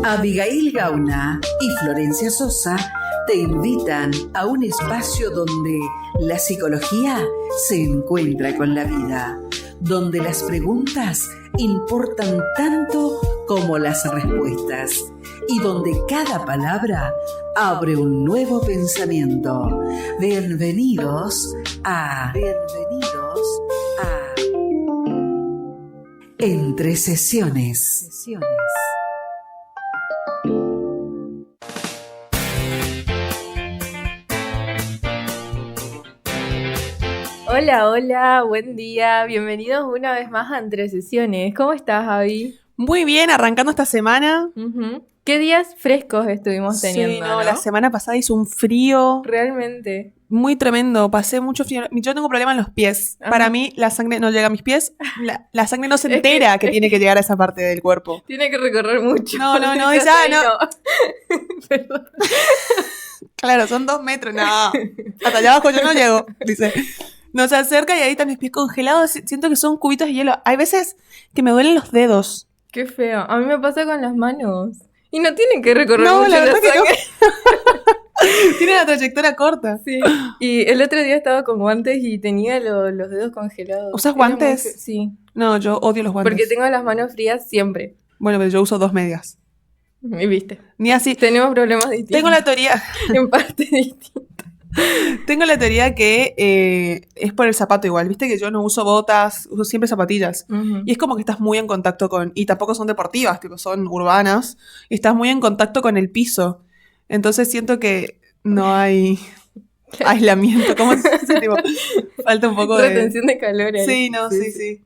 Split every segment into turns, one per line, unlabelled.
Abigail Gauna y Florencia Sosa te invitan a un espacio donde la psicología se encuentra con la vida, donde las preguntas importan tanto como las respuestas y donde cada palabra abre un nuevo pensamiento. Bienvenidos a Entre Sesiones.
Hola, hola, buen día, bienvenidos una vez más a Entre Sesiones. ¿Cómo estás, Javi?
Muy bien, arrancando esta semana.
¿Qué días frescos estuvimos teniendo?
Sí, ¿no? La semana pasada hizo un frío.
Realmente.
Muy tremendo, pasé mucho frío. Yo tengo problema en los pies.
Ajá.
Para mí, la sangre no llega a mis pies. La sangre no se entera que tiene que llegar a esa parte del cuerpo.
Tiene que recorrer mucho.
No, dice, no.
Perdón.
Claro, son 2 metros. No, hasta allá abajo yo no llego, dice. No se acerca y ahí están mis pies congelados. Siento que son cubitos de hielo. Hay veces que me duelen los dedos.
Qué feo. A mí me pasa con las manos. Y no tienen que recorrer mucho
la verdad que
sangre.
no. Tiene la trayectoria corta.
Sí. Y el otro día estaba con guantes y tenía los dedos congelados.
¿Usas guantes?
Sí.
No, yo odio los guantes.
Porque tengo las manos frías siempre.
Bueno, pero yo uso 2 medias.
Y viste.
Ni así.
Tenemos problemas distintos.
Tengo la teoría.
En parte distinta.
Tengo la teoría que es por el zapato igual. Viste que yo no uso botas, uso siempre zapatillas.
Uh-huh.
Y es como que estás muy en contacto con... Y tampoco son deportivas, tipo, son urbanas. Y estás muy en contacto con el piso. Entonces siento que no hay aislamiento. ¿Cómo se dice? Tipo, falta un poco de...
Retención de calor ahí.
Sí, no, sí.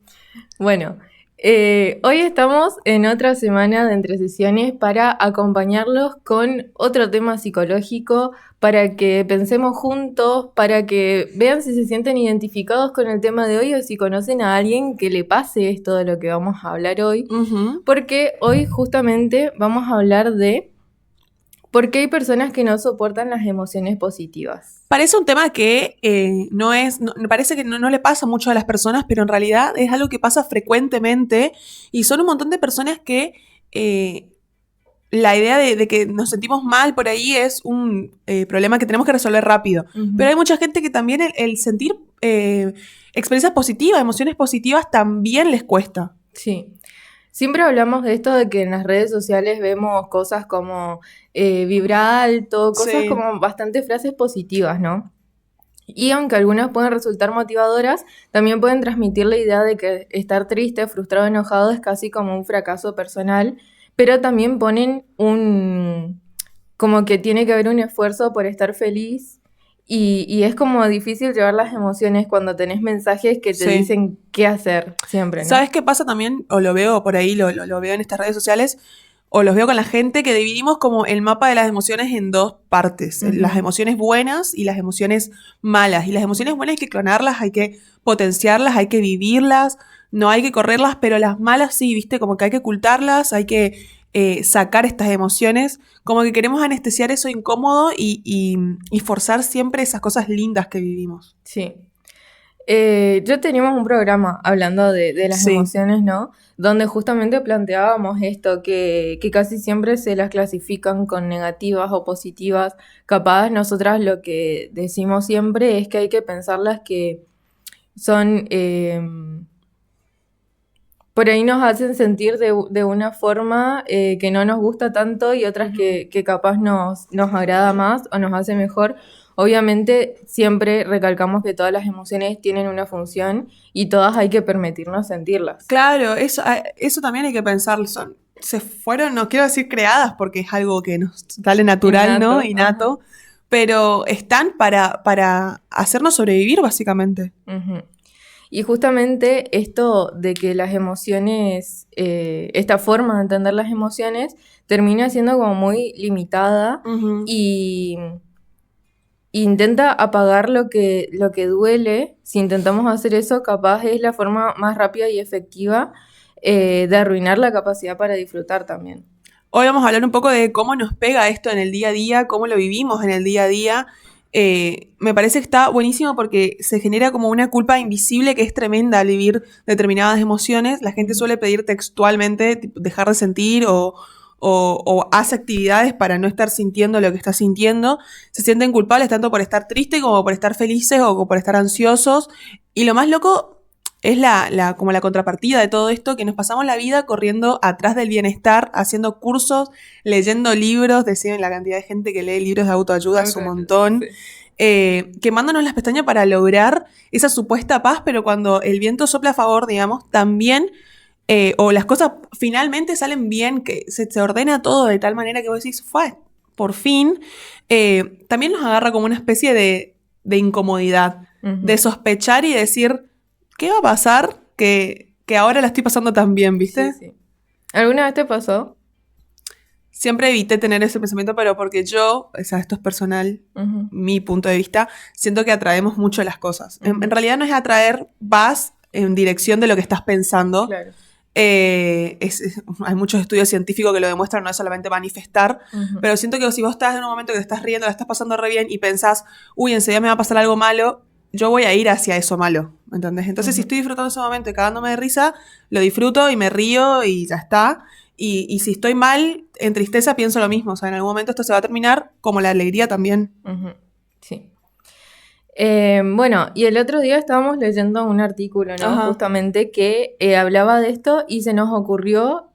Bueno, hoy estamos en otra semana de Entre Sesiones para acompañarlos con otro tema psicológico, para que pensemos juntos, para que vean si se sienten identificados con el tema de hoy o si conocen a alguien que le pase esto de lo que vamos a hablar hoy.
Uh-huh.
Porque hoy justamente vamos a hablar de por qué hay personas que no soportan las emociones positivas.
Parece un tema que parece que no le pasa mucho a las personas, pero en realidad es algo que pasa frecuentemente y son un montón de personas que la idea de que nos sentimos mal por ahí es un problema que tenemos que resolver rápido.
Uh-huh.
Pero hay mucha gente que también el sentir experiencias positivas, emociones positivas, también les cuesta.
Sí. Siempre hablamos de esto de que en las redes sociales vemos cosas como vibra alto, cosas como bastante frases positivas, ¿no? Y aunque algunas pueden resultar motivadoras, también pueden transmitir la idea de que estar triste, frustrado, enojado es casi como un fracaso personal, pero también ponen como que tiene que haber un esfuerzo por estar feliz. Y es como difícil llevar las emociones cuando tenés mensajes que te dicen qué hacer siempre, ¿no?
¿Sabes qué pasa también? O lo veo por ahí, lo veo en estas redes sociales, o los veo con la gente, que dividimos como el mapa de las emociones en 2 partes. Uh-huh. Las emociones buenas y las emociones malas. Y las emociones buenas hay que clonarlas, hay que potenciarlas, hay que vivirlas, no hay que correrlas, pero las malas sí, ¿viste? Como que hay que ocultarlas, hay que sacar estas emociones, como que queremos anestesiar eso incómodo y forzar siempre esas cosas lindas que vivimos.
Sí. Yo teníamos un programa hablando de las emociones, ¿no? Donde justamente planteábamos esto, que casi siempre se las clasifican con negativas o positivas. Capaz nosotras lo que decimos siempre es que hay que pensarlas que son... por ahí nos hacen sentir de una forma que no nos gusta tanto y otras que capaz nos agrada más o nos hace mejor. Obviamente siempre recalcamos que todas las emociones tienen una función y todas hay que permitirnos sentirlas.
Claro, eso también hay que pensarlo. Se fueron, no quiero decir creadas porque es algo que nos sale natural, ¿no? Innato. Pero están para hacernos sobrevivir, básicamente.
Uh-huh. Y justamente esto de que las emociones, esta forma de entender las emociones, termina siendo como muy limitada. Uh-huh. Y intenta apagar lo que duele. Si intentamos hacer eso, capaz es la forma más rápida y efectiva de arruinar la capacidad para disfrutar también.
Hoy vamos a hablar un poco de cómo nos pega esto en el día a día, cómo lo vivimos en el día a día. Me parece que está buenísimo porque se genera como una culpa invisible que es tremenda al vivir determinadas emociones. La gente suele pedir textualmente dejar de sentir o o hace actividades para no estar sintiendo lo que está sintiendo, se sienten culpables tanto por estar tristes como por estar felices o por estar ansiosos. Y lo más loco es como la contrapartida de todo esto, que nos pasamos la vida corriendo atrás del bienestar, haciendo cursos, leyendo libros, decían la cantidad de gente que lee libros de autoayuda es un montón.
Sí.
Quemándonos las pestañas para lograr esa supuesta paz, pero cuando el viento sopla a favor, digamos, también, o las cosas finalmente salen bien, que se ordena todo de tal manera que vos decís, fue, por fin, también nos agarra como una especie de incomodidad, de sospechar y decir, ¿qué va a pasar que ahora la estoy pasando tan bien, viste?
Sí. ¿Alguna vez te pasó?
Siempre evité tener ese pensamiento, pero porque yo, o sea, esto es personal, mi punto de vista, siento que atraemos mucho las cosas. En realidad no es atraer, vas en dirección de lo que estás pensando.
Claro.
Hay muchos estudios científicos que lo demuestran, no es solamente manifestar, pero siento que si vos estás en un momento que te estás riendo, la estás pasando re bien y pensás, uy, enseguida me va a pasar algo malo, yo voy a ir hacia eso malo, ¿entendés? Entonces si estoy disfrutando ese momento y cagándome de risa, lo disfruto y me río y ya está. Y si estoy mal, en tristeza, pienso lo mismo. O sea, en algún momento esto se va a terminar, como la alegría también.
Sí. Bueno, y el otro día estábamos leyendo un artículo, ¿no?
Ajá.
Justamente que hablaba de esto y se nos ocurrió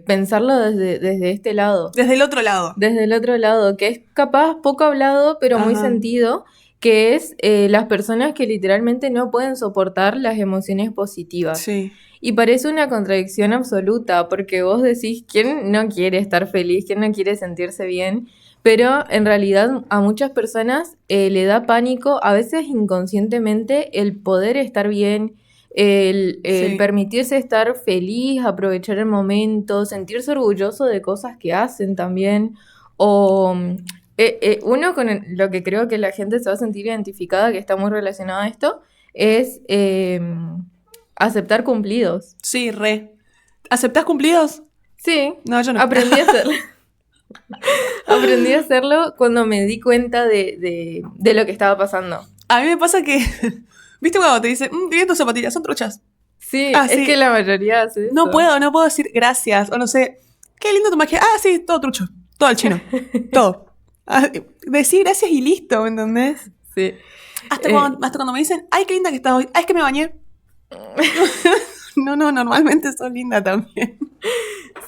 pensarlo desde este lado.
Desde el otro lado.
Desde el otro lado, que es capaz poco hablado, pero muy sentido, que es las personas que literalmente no pueden soportar las emociones positivas.
Sí.
Y parece una contradicción absoluta, porque vos decís, ¿quién no quiere estar feliz? ¿Quién no quiere sentirse bien? Pero en realidad a muchas personas le da pánico, a veces inconscientemente, el poder estar bien, el permitirse estar feliz, aprovechar el momento, sentirse orgulloso de cosas que hacen también. O uno con lo que creo que la gente se va a sentir identificada, que está muy relacionado a esto, es aceptar cumplidos.
Sí, re. ¿Aceptás cumplidos?
Sí,
No, yo no.
aprendí a hacerlo. Aprendí a hacerlo cuando me di cuenta de lo que estaba pasando.
A mí me pasa que, ¿viste cuando te dicen, tienen tus zapatillas, son truchas?
Sí,
Ah,
es
sí.
que la mayoría hace eso.
No puedo decir gracias, o no sé, qué lindo tu maquillaje. Ah, sí, todo trucho, todo al chino, todo. Decir gracias y listo, ¿me entendés?
Sí.
Hasta cuando me dicen, ay, qué linda que estás hoy, ay, es que me bañé. No, normalmente sos linda también.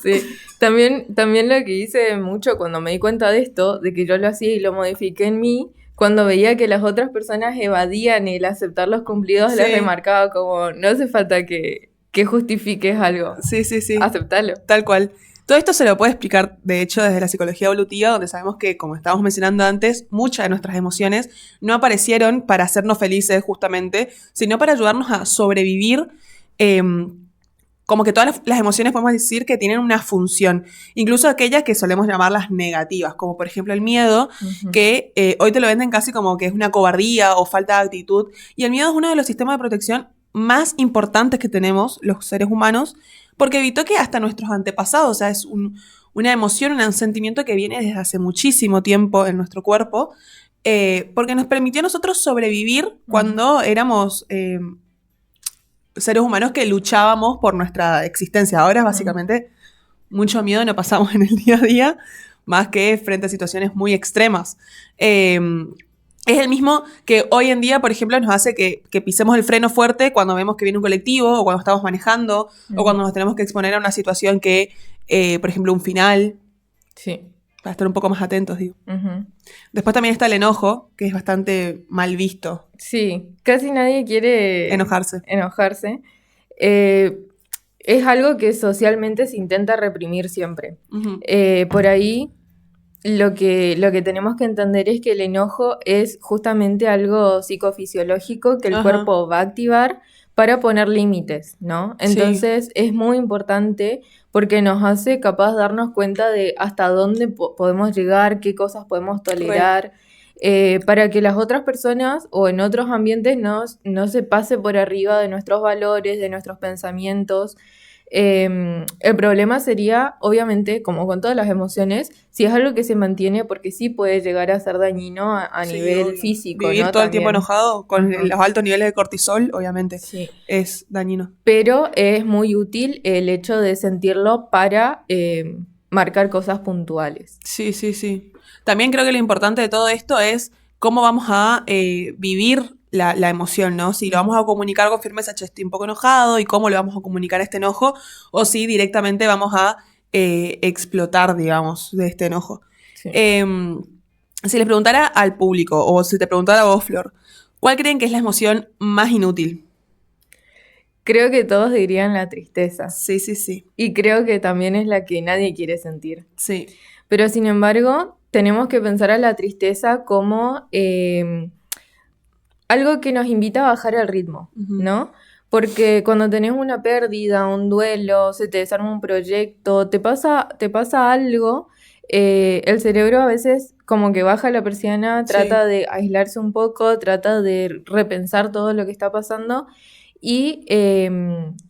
Sí, también lo que hice mucho cuando me di cuenta de esto, de que yo lo hacía y lo modifiqué en mí, cuando veía que las otras personas evadían el aceptar los cumplidos, les remarcaba como, no hace falta que justifiques algo.
Sí.
Aceptalo.
Tal cual. Todo esto se lo puede explicar, de hecho, desde la psicología evolutiva, donde sabemos que, como estábamos mencionando antes, muchas de nuestras emociones no aparecieron para hacernos felices, justamente, sino para ayudarnos a sobrevivir. Como que todas las emociones podemos decir que tienen una función, incluso aquellas que solemos llamarlas negativas, como por ejemplo el miedo, que hoy te lo venden casi como que es una cobardía o falta de actitud, y el miedo es uno de los sistemas de protección más importantes que tenemos los seres humanos, porque evitó que hasta nuestros antepasados, o sea, es una emoción, un sentimiento que viene desde hace muchísimo tiempo en nuestro cuerpo, porque nos permitió a nosotros sobrevivir cuando éramos seres humanos que luchábamos por nuestra existencia. Ahora, básicamente, mucho miedo no pasamos en el día a día, más que frente a situaciones muy extremas. Es el mismo que hoy en día, por ejemplo, nos hace que pisemos el freno fuerte cuando vemos que viene un colectivo, o cuando estamos manejando, o cuando nos tenemos que exponer a una situación que, por ejemplo, un final.
Sí.
Para estar un poco más atentos, digo. Después también está el enojo, que es bastante mal visto.
Sí, casi nadie quiere
enojarse.
Es algo que socialmente se intenta reprimir siempre. Por ahí lo que tenemos que entender es que el enojo es justamente algo psicofisiológico que el cuerpo va a activar para poner límites, ¿no? Entonces es muy importante porque nos hace capaz darnos cuenta de hasta dónde podemos llegar, qué cosas podemos tolerar, para que las otras personas o en otros ambientes no se pase por arriba de nuestros valores, de nuestros pensamientos. El problema sería, obviamente, como con todas las emociones, si es algo que se mantiene, porque sí puede llegar a ser dañino a nivel físico.
Vivir
¿no?
todo
También.
el tiempo enojado con los altos niveles de cortisol, obviamente, es dañino.
Pero es muy útil el hecho de sentirlo para marcar cosas puntuales.
Sí, sí, sí. También creo que lo importante de todo esto es cómo vamos a vivir la emoción, ¿no? Si lo vamos a comunicar con firmeza, che, estoy un poco enojado, y cómo le vamos a comunicar este enojo, o si directamente vamos a explotar, digamos, de este enojo.
Sí.
Si les preguntara al público, o si te preguntara a vos, Flor, ¿cuál creen que es la emoción más inútil?
Creo que todos dirían la tristeza.
Sí, sí, sí.
Y creo que también es la que nadie quiere sentir.
Sí.
Pero sin embargo, tenemos que pensar a la tristeza como algo que nos invita a bajar el ritmo, ¿no? Porque cuando tenés una pérdida, un duelo, se te desarma un proyecto, te pasa algo, el cerebro a veces como que baja la persiana, trata de aislarse un poco, trata de repensar todo lo que está pasando y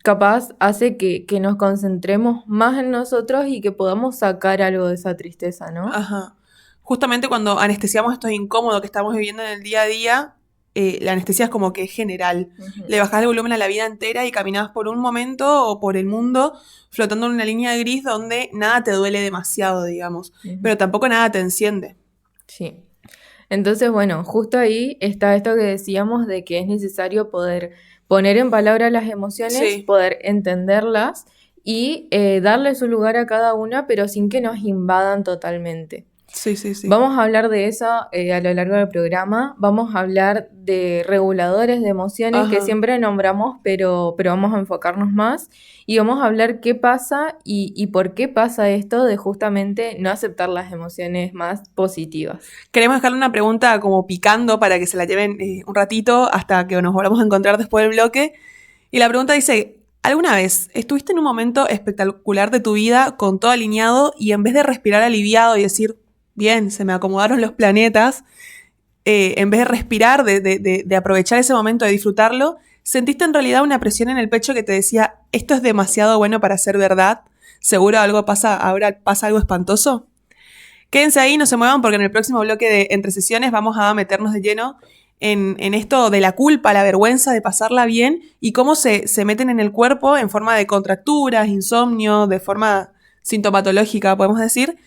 capaz hace que nos concentremos más en nosotros y que podamos sacar algo de esa tristeza, ¿no?
Ajá. Justamente cuando anestesiamos esto incómodo que estamos viviendo en el día a día, la anestesia es como que es general. Le bajás el volumen a la vida entera y caminás por un momento o por el mundo flotando en una línea gris donde nada te duele demasiado, digamos. Pero tampoco nada te enciende.
Sí. Entonces, bueno, justo ahí está esto que decíamos de que es necesario poder poner en palabras las emociones, poder entenderlas y darle su lugar a cada una, pero sin que nos invadan totalmente.
Sí, sí, sí.
Vamos a hablar de eso a lo largo del programa. Vamos a hablar de reguladores de emociones que siempre nombramos, pero vamos a enfocarnos más. Y vamos a hablar qué pasa y por qué pasa esto de justamente no aceptar las emociones más positivas.
Queremos dejarle una pregunta como picando para que se la lleven un ratito hasta que nos volvamos a encontrar después del bloque. Y la pregunta dice: ¿alguna vez estuviste en un momento espectacular de tu vida con todo alineado y en vez de respirar aliviado y decir, bien, se me acomodaron los planetas, en vez de respirar, de aprovechar ese momento, de disfrutarlo, sentiste en realidad una presión en el pecho que te decía, esto es demasiado bueno para ser verdad, seguro ahora pasa algo espantoso? Quédense ahí, no se muevan, porque en el próximo bloque de Entre Sesiones vamos a meternos de lleno en esto de la culpa, la vergüenza de pasarla bien y cómo se meten en el cuerpo en forma de contracturas, insomnio, de forma sintomatológica, podemos decir.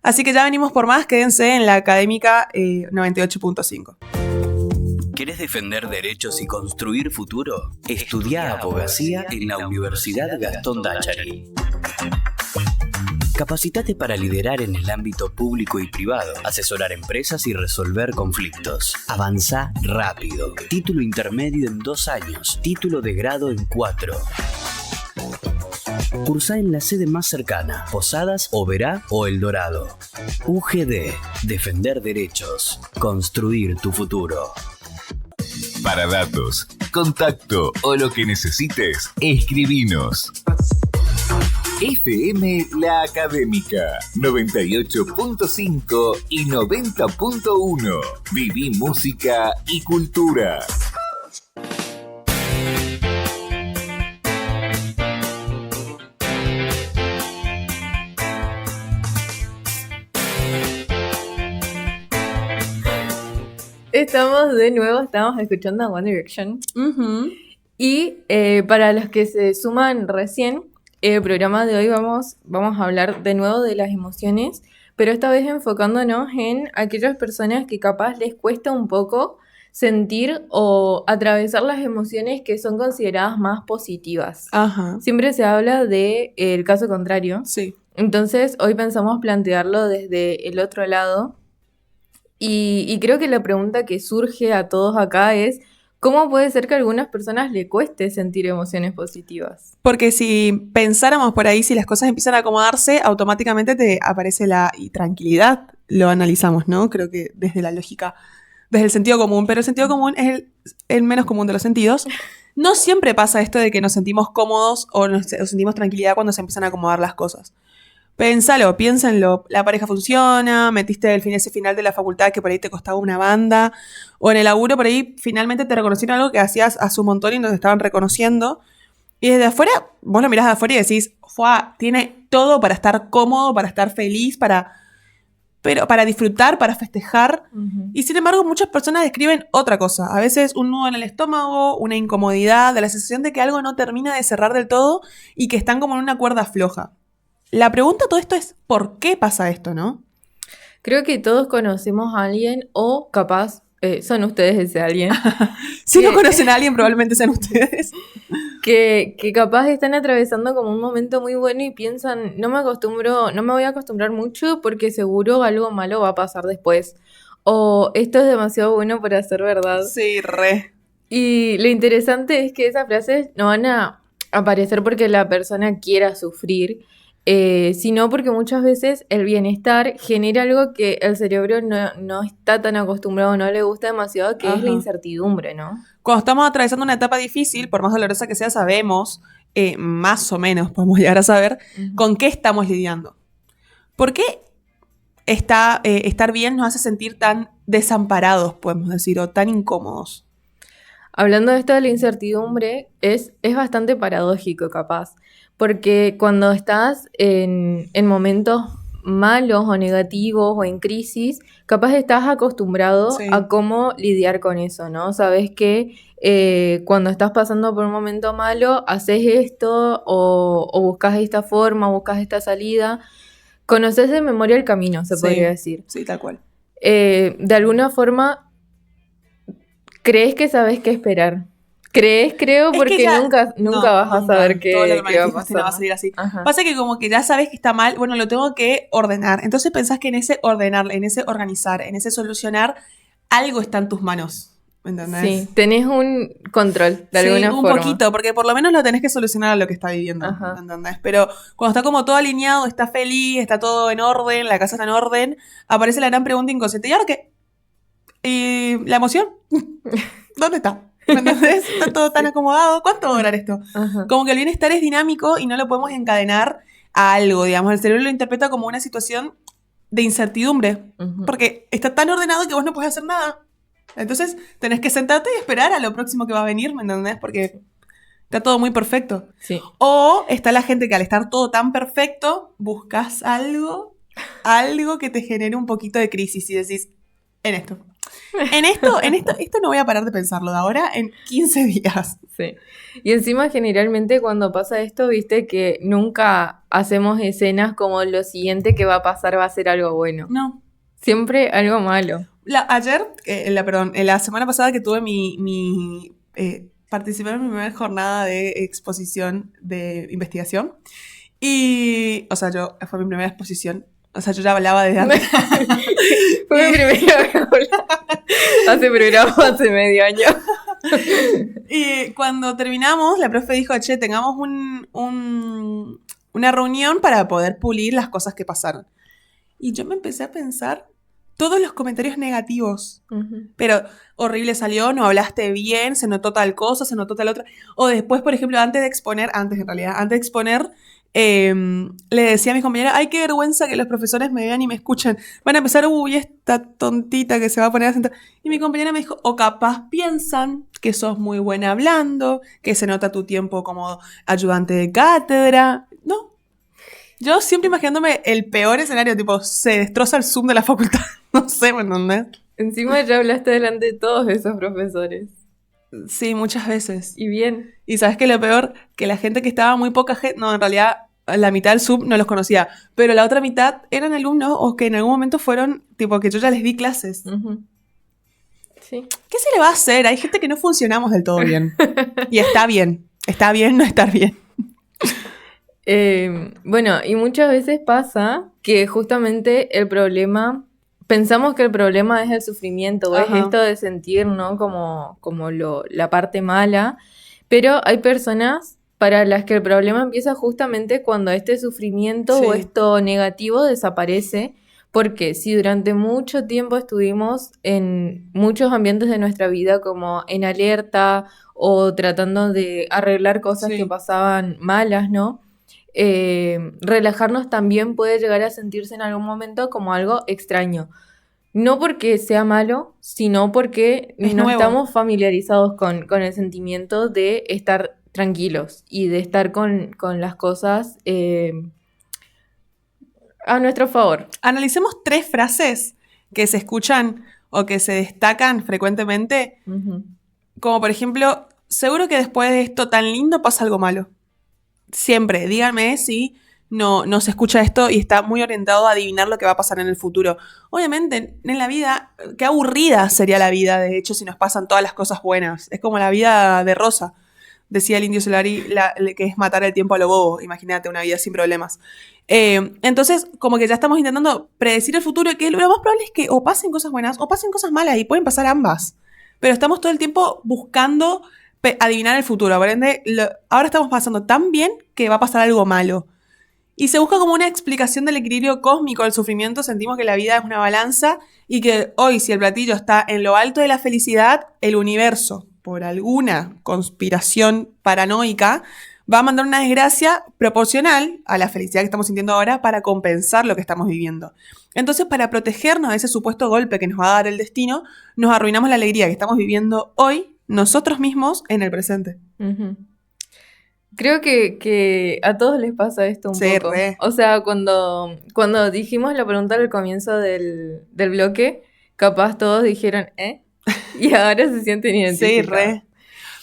Así que ya venimos por más, quédense en la Académica 98.5.
¿Querés defender derechos y construir futuro? Estudia abogacía en la Universidad Gastón Dáchari. Capacitate para liderar en el ámbito público y privado, asesorar empresas y resolver conflictos. Avanza rápido. Título intermedio en 2 años. Título de grado en 4. Cursá en la sede más cercana, Posadas, Oberá o El Dorado. UGD. Defender derechos. Construir tu futuro.
Para datos, contacto o lo que necesites, escribinos. FM La Académica 98.5 y 90.1. Viví música y cultura.
Estamos de nuevo, estamos escuchando a One Direction. Y para los que se suman recién, el programa de hoy vamos a hablar de nuevo de las emociones, pero esta vez enfocándonos en aquellas personas que capaz les cuesta un poco sentir o atravesar las emociones que son consideradas más positivas. Siempre se habla del caso contrario.
Sí.
Entonces, hoy pensamos plantearlo desde el otro lado. Y creo que la pregunta que surge a todos acá es, ¿cómo puede ser que a algunas personas le cueste sentir emociones positivas?
Porque si pensáramos por ahí, si las cosas empiezan a acomodarse, automáticamente te aparece la tranquilidad. Lo analizamos, ¿no? Creo que desde la lógica, desde el sentido común, pero el sentido común es el menos común de los sentidos. No siempre pasa esto de que nos sentimos cómodos o sentimos tranquilidad cuando se empiezan a acomodar las cosas. Piénsenlo, la pareja funciona, metiste ese final de la facultad que por ahí te costaba una banda, o en el laburo por ahí finalmente te reconocieron algo que hacías hace un montón y nos estaban reconociendo, y desde afuera, vos lo mirás de afuera y decís, tiene todo para estar cómodo, para estar feliz, para disfrutar, para festejar, y sin embargo muchas personas describen otra cosa, a veces un nudo en el estómago, una incomodidad, la sensación de que algo no termina de cerrar del todo y que están como en una cuerda floja. la pregunta de todo esto es, ¿por qué pasa esto, no?
Creo que todos conocemos a alguien o capaz son ustedes ese alguien.
Si no conocen a alguien, probablemente sean ustedes.
Que capaz están atravesando como un momento muy bueno y piensan, no me voy a acostumbrar mucho porque seguro algo malo va a pasar después. O esto es demasiado bueno para ser verdad.
Sí, re.
Y lo interesante es que esas frases no van a aparecer porque la persona quiera sufrir, sino porque muchas veces el bienestar genera algo que el cerebro no está tan acostumbrado, no le gusta demasiado, que es la incertidumbre, ¿no?
Cuando estamos atravesando una etapa difícil, por más dolorosa que sea, sabemos, más o menos podemos llegar a saber, con qué estamos lidiando. ¿Por qué estar bien nos hace sentir tan desamparados, podemos decir, o tan incómodos?
Hablando de esto de la incertidumbre, es bastante paradójico capaz, porque cuando estás en momentos malos o negativos o en crisis, capaz estás acostumbrado a cómo lidiar con eso, ¿no? Sabes que cuando estás pasando por un momento malo, haces esto o buscas esta forma, buscas esta salida. Conoces de memoria el camino, se podría decir.
Sí, tal cual.
De alguna forma, crees que sabes qué esperar. Creo, porque nunca vas a saber qué va a pasar.
No va a salir así. Pasa que como que ya sabes que está mal, bueno, lo tengo que ordenar. Entonces pensás que en ese ordenar, en ese organizar, en ese solucionar, algo está en tus manos. ¿Me entendés?
Sí, tenés un control, de alguna forma.
Un poquito, porque por lo menos lo tenés que solucionar a lo que está viviendo. ¿Me entendés? Pero cuando está como todo alineado, está feliz, está todo en orden, la casa está en orden, aparece la gran pregunta inconsciente. ¿Y ahora qué? ¿Y la emoción? ¿Dónde está? ¿Me entendés? Está todo tan acomodado. ¿Cuánto va a durar esto? Como que el bienestar es dinámico y no lo podemos encadenar a algo, digamos. El cerebro lo interpreta como una situación de incertidumbre. Porque está tan ordenado que vos no podés hacer nada. Entonces tenés que sentarte y esperar a lo próximo que va a venir, ¿me entendés? Porque está todo muy perfecto. Sí. O está la gente que al estar todo tan perfecto, buscas algo que te genere un poquito de crisis y decís, esto no voy a parar de pensarlo de ahora en 15 días.
Sí. Y encima generalmente cuando pasa esto, viste que nunca hacemos escenas como lo siguiente que va a pasar va a ser algo bueno.
No.
Siempre algo malo.
La semana pasada que tuve participé en mi primera jornada de exposición de investigación y, o sea, fue mi primera exposición. O sea, yo ya hablaba desde antes.
Fue mi primera vez hace programa hace medio año.
Y cuando terminamos, la profe dijo, che, tengamos una reunión para poder pulir las cosas que pasaron. Y yo me empecé a pensar todos los comentarios negativos. Pero horrible salió, no hablaste bien, se notó tal cosa, se notó tal otra. O después, por ejemplo, antes de exponer, le decía a mis compañeras, ay, qué vergüenza que los profesores me vean y me escuchen. Van a empezar, esta tontita que se va a poner a sentar. Y mi compañera me dijo, o capaz piensan que sos muy buena hablando, que se nota tu tiempo como ayudante de cátedra. No. Yo siempre imaginándome el peor escenario, tipo, se destroza el Zoom de la facultad. No sé, ¿me entendés?
Encima ya hablaste delante de todos esos profesores.
Sí, muchas veces.
Y bien.
Y ¿sabes qué? Lo peor, que la gente que estaba muy poca gente, no, en realidad la mitad del Zoom no los conocía, pero la otra mitad eran alumnos o que en algún momento fueron, tipo, que yo ya les di clases. Sí. ¿Qué se le va a hacer? Hay gente que no funcionamos del todo bien. Y está bien no estar bien.
Bueno, y muchas veces pasa que justamente pensamos que el problema es el sufrimiento, o es esto de sentir, ¿no? Como la parte mala, pero hay personas para las que el problema empieza justamente cuando este sufrimiento o esto negativo desaparece, porque si durante mucho tiempo estuvimos en muchos ambientes de nuestra vida como en alerta o tratando de arreglar cosas que pasaban malas, ¿no? Relajarnos también puede llegar a sentirse en algún momento como algo extraño. No porque sea malo, sino porque no estamos familiarizados con el sentimiento de estar tranquilos y de estar con las cosas a nuestro favor.
Analicemos 3 frases que se escuchan o que se destacan frecuentemente. Como por ejemplo, seguro que después de esto tan lindo pasa algo malo. Siempre, díganme si no se escucha esto y está muy orientado a adivinar lo que va a pasar en el futuro. Obviamente, en la vida, qué aburrida sería la vida, de hecho, si nos pasan todas las cosas buenas. Es como la vida de Rosa, decía el Indio Solari, que es matar el tiempo a lo bobo. Imagínate, una vida sin problemas. Entonces, como que ya estamos intentando predecir el futuro y que lo más probable es que o pasen cosas buenas o pasen cosas malas y pueden pasar ambas. Pero estamos todo el tiempo buscando adivinar el futuro. Por ende, ahora estamos pasando tan bien que va a pasar algo malo. Y se busca como una explicación del equilibrio cósmico del sufrimiento. Sentimos que la vida es una balanza y que hoy, si el platillo está en lo alto de la felicidad, el universo, por alguna conspiración paranoica, va a mandar una desgracia proporcional a la felicidad que estamos sintiendo ahora para compensar lo que estamos viviendo. Entonces, para protegernos de ese supuesto golpe que nos va a dar el destino, nos arruinamos la alegría que estamos viviendo hoy nosotros mismos en el presente.
Uh-huh. Creo que a todos les pasa esto un poco.
Re.
O sea, cuando dijimos la pregunta al comienzo del bloque, capaz todos dijeron, y ahora se sienten identificados.
Sí, re.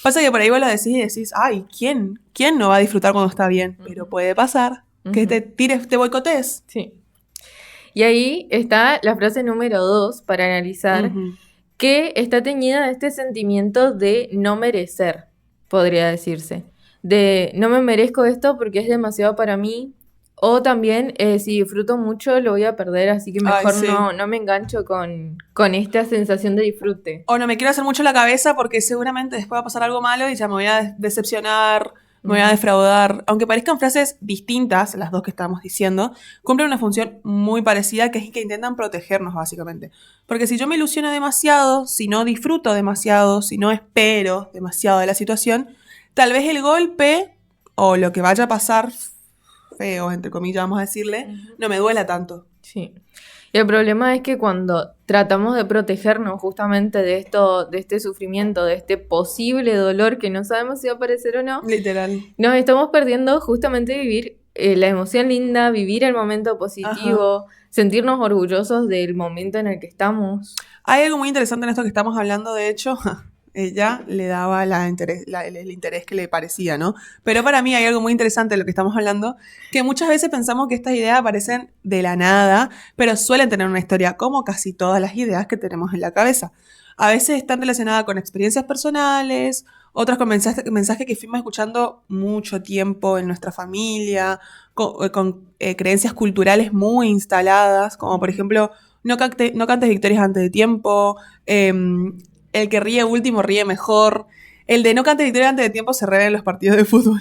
Pasa que por ahí vos lo decís y decís, ay, ¿quién no va a disfrutar cuando está bien? Pero puede pasar que te boicotees.
Sí. Y ahí está la frase número 2 para analizar, que está teñida de este sentimiento de no merecer, podría decirse. De no me merezco esto porque es demasiado para mí. O también, si disfruto mucho, lo voy a perder, así que mejor no me engancho con esta sensación de disfrute.
O no me quiero hacer mucho la cabeza porque seguramente después va a pasar algo malo y ya me voy a decepcionar, me voy a defraudar. Aunque parezcan frases distintas, las dos que estamos diciendo, cumplen una función muy parecida, que es que intentan protegernos, básicamente. Porque si yo me ilusiono demasiado, si no disfruto demasiado, si no espero demasiado de la situación, tal vez el golpe o lo que vaya a pasar feo, entre comillas, vamos a decirle, no me duela tanto.
Sí. Y el problema es que cuando tratamos de protegernos justamente de este sufrimiento, de este posible dolor que no sabemos si va a aparecer o no,
literal,
nos estamos perdiendo justamente vivir la emoción linda, vivir el momento positivo, sentirnos orgullosos del momento en el que estamos.
Hay algo muy interesante en esto que estamos hablando, de hecho. Ella le daba el interés que le parecía, ¿no? Pero para mí hay algo muy interesante de lo que estamos hablando, que muchas veces pensamos que estas ideas aparecen de la nada, pero suelen tener una historia, como casi todas las ideas que tenemos en la cabeza. A veces están relacionadas con experiencias personales, otras con mensajes que fuimos escuchando mucho tiempo en nuestra familia, con creencias culturales muy instaladas, como por ejemplo, no cantes victorias antes de tiempo, el que ríe último ríe mejor. El de no cante victoria antes de tiempo se revela en los partidos de fútbol.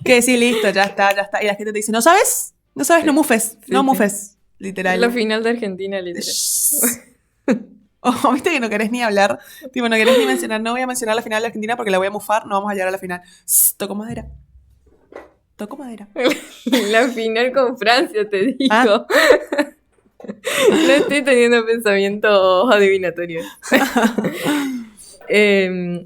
Que sí, listo, ya está. Y la gente te dice, ¿no sabes? No sabes, no mufes.
Sí,
no
sí.
mufes. Literal.
La final de Argentina, literal.
Oh, viste que no querés ni hablar. Tipo, no querés ni mencionar. No voy a mencionar la final de Argentina porque la voy a mufar. No vamos a llegar a la final. Toco madera.
La final con Francia, te digo. No estoy teniendo pensamientos adivinatorios.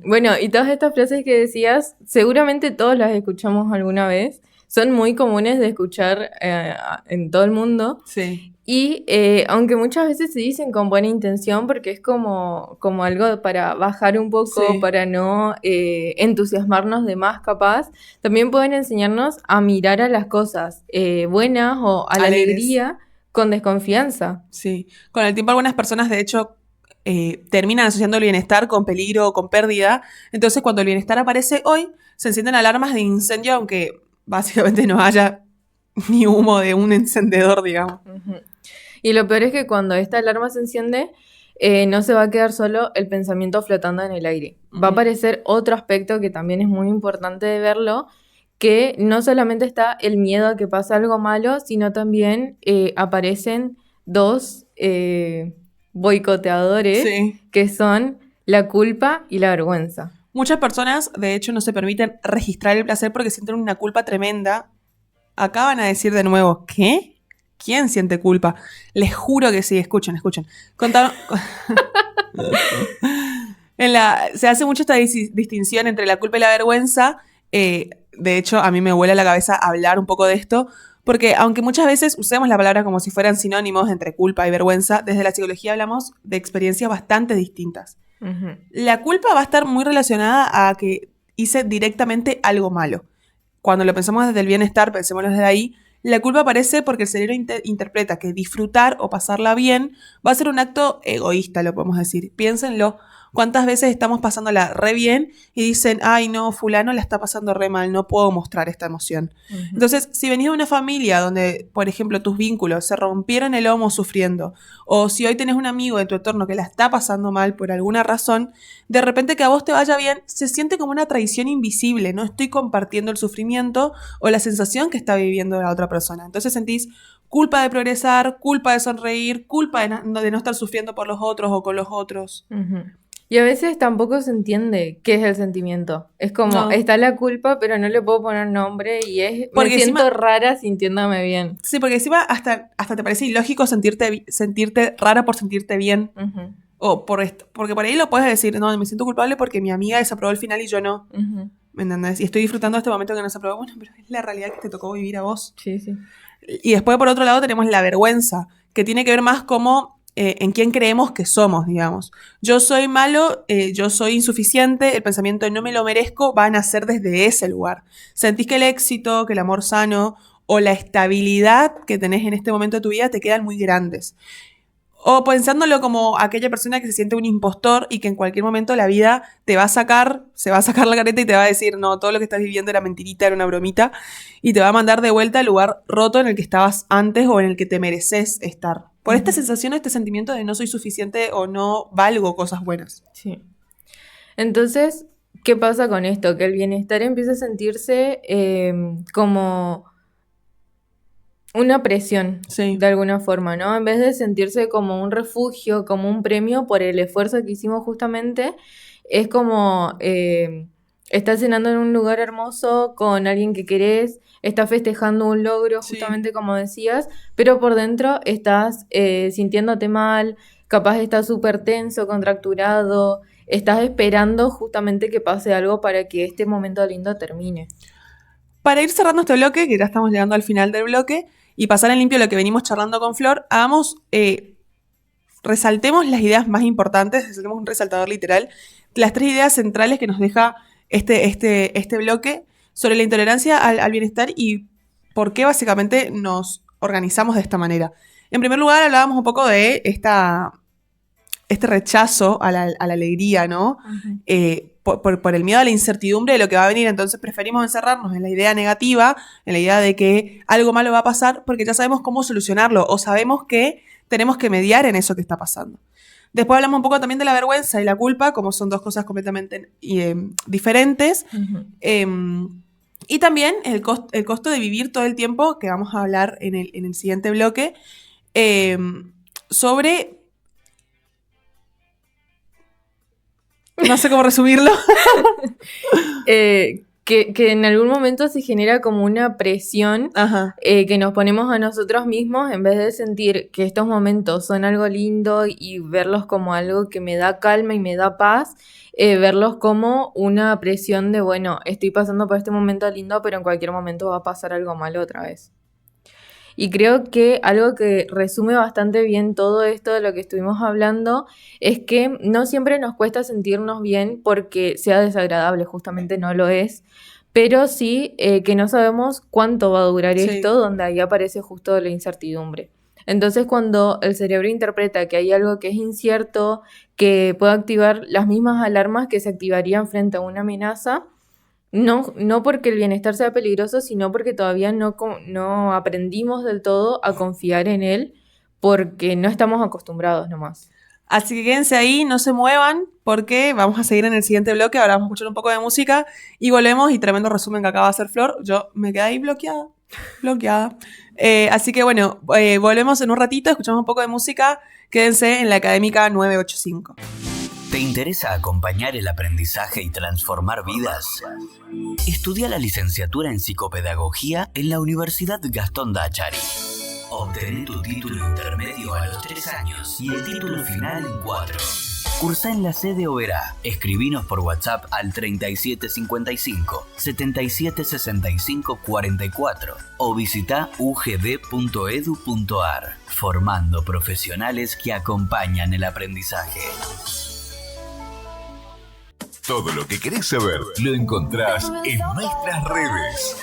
Bueno, y todas estas frases que decías, seguramente todos las escuchamos alguna vez. Son muy comunes de escuchar en todo el mundo.
Sí.
Y aunque muchas veces se dicen con buena intención, porque es como algo para bajar un poco,
Sí.
para no entusiasmarnos de más capaz, también pueden enseñarnos a mirar a las cosas buenas o a la
Alegres.
alegría con desconfianza.
Sí. Con el tiempo algunas personas, de hecho, terminan asociando el bienestar con peligro o con pérdida. Entonces, cuando el bienestar aparece hoy, se encienden alarmas de incendio, aunque básicamente no haya ni humo de un encendedor, digamos.
Ujú. Y lo peor es que cuando esta alarma se enciende, no se va a quedar solo el pensamiento flotando en el aire. Va a aparecer otro aspecto que también es muy importante de verlo, que no solamente está el miedo a que pase algo malo, sino también aparecen dos boicoteadores,
Sí.
que son la culpa y la vergüenza.
Muchas personas, de hecho, no se permiten registrar el placer porque sienten una culpa tremenda. Acaban a decir de nuevo, ¿qué? ¿Quién siente culpa? Les juro que sí, escuchen. Se hace mucho esta distinción entre la culpa y la vergüenza. De hecho, a mí me vuela la cabeza hablar un poco de esto, porque aunque muchas veces usemos la palabra como si fueran sinónimos entre culpa y vergüenza, desde la psicología hablamos de experiencias bastante distintas.
Ujú.
La culpa va a estar muy relacionada a que hice directamente algo malo. Cuando lo pensamos desde el bienestar, pensémoslo desde ahí, la culpa aparece porque el cerebro interpreta que disfrutar o pasarla bien va a ser un acto egoísta, lo podemos decir. Piénsenlo. ¿Cuántas veces estamos pasándola re bien y dicen, ay no, fulano la está pasando re mal, no puedo mostrar esta emoción? Uh-huh. Entonces, si venís de una familia donde, por ejemplo, tus vínculos se rompieron el lomo sufriendo, o si hoy tenés un amigo en tu entorno que la está pasando mal por alguna razón, de repente que a vos te vaya bien, se siente como una traición invisible, no estoy compartiendo el sufrimiento o la sensación que está viviendo la otra persona. Entonces sentís culpa de progresar, culpa de sonreír, culpa de no estar sufriendo por los otros o con los otros.
Uh-huh. Y a veces tampoco se entiende qué es el sentimiento. Es como, está la culpa, pero no le puedo poner nombre y es porque me siento rara sintiéndome bien.
Sí, porque encima hasta te parece ilógico sentirte rara por sentirte bien. Uh-huh. O por esto. Porque por ahí lo puedes decir, no, me siento culpable porque mi amiga desaprobó el final y yo no. Uh-huh. ¿Me entendés? Y estoy disfrutando de este momento que no se aprobó. Bueno, pero es la realidad que te tocó vivir a vos.
Sí, sí.
Y después, por otro lado, tenemos la vergüenza, que tiene que ver más como en quién creemos que somos, digamos. Yo soy malo, yo soy insuficiente, el pensamiento de no me lo merezco va a nacer desde ese lugar. Sentís que el éxito, que el amor sano o la estabilidad que tenés en este momento de tu vida te quedan muy grandes. O pensándolo como aquella persona que se siente un impostor y que en cualquier momento la vida se va a sacar la careta y te va a decir, no, todo lo que estás viviendo era mentirita, era una bromita, y te va a mandar de vuelta al lugar roto en el que estabas antes o en el que te mereces estar. Por esta sensación o este sentimiento de no soy suficiente o no valgo cosas buenas.
Sí. Entonces, ¿qué pasa con esto? Que el bienestar empieza a sentirse como una presión, sí, de alguna forma, ¿no? En vez de sentirse como un refugio, como un premio por el esfuerzo que hicimos justamente, es como estás cenando en un lugar hermoso con alguien que querés, estás festejando un logro, justamente sí, como decías, pero por dentro estás sintiéndote mal, capaz estás súper tenso, contracturado, estás esperando justamente que pase algo para que este momento lindo termine.
Para ir cerrando este bloque, que ya estamos llegando al final del bloque, y pasar en limpio lo que venimos charlando con Flor, resaltemos las ideas más importantes, hacemos un resaltador literal, las 3 ideas centrales que nos deja este bloque sobre la intolerancia al bienestar y por qué básicamente nos organizamos de esta manera. En primer lugar, hablábamos un poco de este rechazo a la alegría, ¿no? Uh-huh. Por el miedo a la incertidumbre de lo que va a venir, entonces preferimos encerrarnos en la idea negativa, en la idea de que algo malo va a pasar porque ya sabemos cómo solucionarlo o sabemos que tenemos que mediar en eso que está pasando. Después hablamos un poco también de la vergüenza y la culpa, como son 2 cosas completamente diferentes. Uh-huh. Y también el costo de vivir todo el tiempo, que vamos a hablar en el siguiente bloque, sobre... No sé cómo resumirlo.
Que en algún momento se genera como una presión que nos ponemos a nosotros mismos en vez de sentir que estos momentos son algo lindo y verlos como algo que me da calma y me da paz, verlos como una presión de, bueno, estoy pasando por este momento lindo, pero en cualquier momento va a pasar algo malo otra vez. Y creo que algo que resume bastante bien todo esto de lo que estuvimos hablando es que no siempre nos cuesta sentirnos bien porque sea desagradable, justamente no lo es, pero sí que no sabemos cuánto va a durar esto, donde ahí aparece justo la incertidumbre. Entonces cuando el cerebro interpreta que hay algo que es incierto, que puede activar las mismas alarmas que se activarían frente a una amenaza, no porque el bienestar sea peligroso, sino porque todavía no aprendimos del todo a confiar en él porque no estamos acostumbrados nomás.
Así que quédense ahí, no se muevan, porque vamos a seguir en el siguiente bloque. Ahora vamos a escuchar un poco de música y volvemos. Y tremendo resumen que acaba de hacer Flor. Yo me quedé ahí bloqueada. Así que bueno, volvemos en un ratito, escuchamos un poco de música. Quédense en la Académica 985.
¿Te interesa acompañar el aprendizaje y transformar vidas? Estudia la licenciatura en psicopedagogía en la Universidad Gastón Dachari. Obtén tu título intermedio a los 3 años y el título final en 4. Cursá en la sede Oberá. Escribinos por WhatsApp al 3755 7765 44 o visita ugd.edu.ar, formando profesionales que acompañan el aprendizaje.
Todo lo que querés saber lo encontrás en nuestras redes.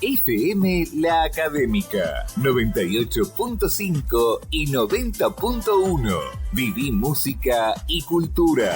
FM La Académica, 98.5 y 90.1. Viví música y cultura.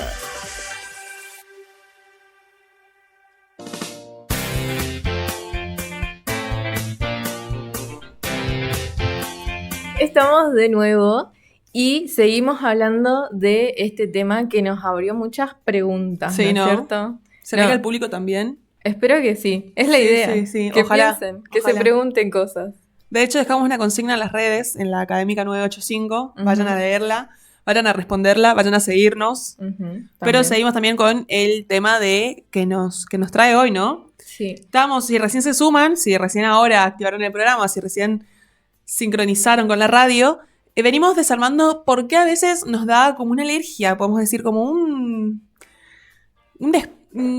Estamos de nuevo y seguimos hablando de este tema que nos abrió muchas preguntas,
Sí,
¿no es
¿no?
cierto?
¿Será
No.
que al público también?
Espero que sí, es la
Sí,
idea.
sí, sí.
Que
Ojalá,
piensen, que
ojalá.
se pregunten cosas.
De hecho, dejamos una consigna en las redes, en la Académica 985. Vayan
Ujú.
a leerla, vayan a responderla, vayan a seguirnos.
Ujú,
Pero
también.
seguimos también con el tema de que nos trae hoy, ¿no?
Sí.
Estamos, si recién se suman, si recién ahora activaron el programa, si recién sincronizaron con la radio, venimos desarmando por qué a veces nos da como una alergia, podemos decir, como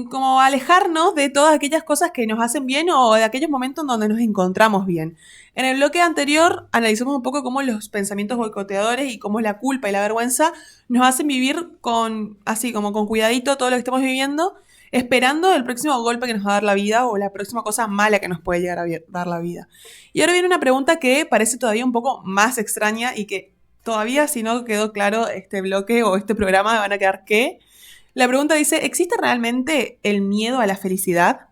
como alejarnos de todas aquellas cosas que nos hacen bien o de aquellos momentos donde nos encontramos bien. En el bloque anterior analizamos un poco cómo los pensamientos boicoteadores y cómo la culpa y la vergüenza nos hacen vivir así como con cuidadito todo lo que estamos viviendo, esperando el próximo golpe que nos va a dar la vida o la próxima cosa mala que nos puede llegar a dar la vida. Y ahora viene una pregunta que parece todavía un poco más extraña y que todavía, si no quedó claro este bloque o este programa, van a quedar ¿qué? La pregunta dice, ¿existe realmente el miedo a la felicidad?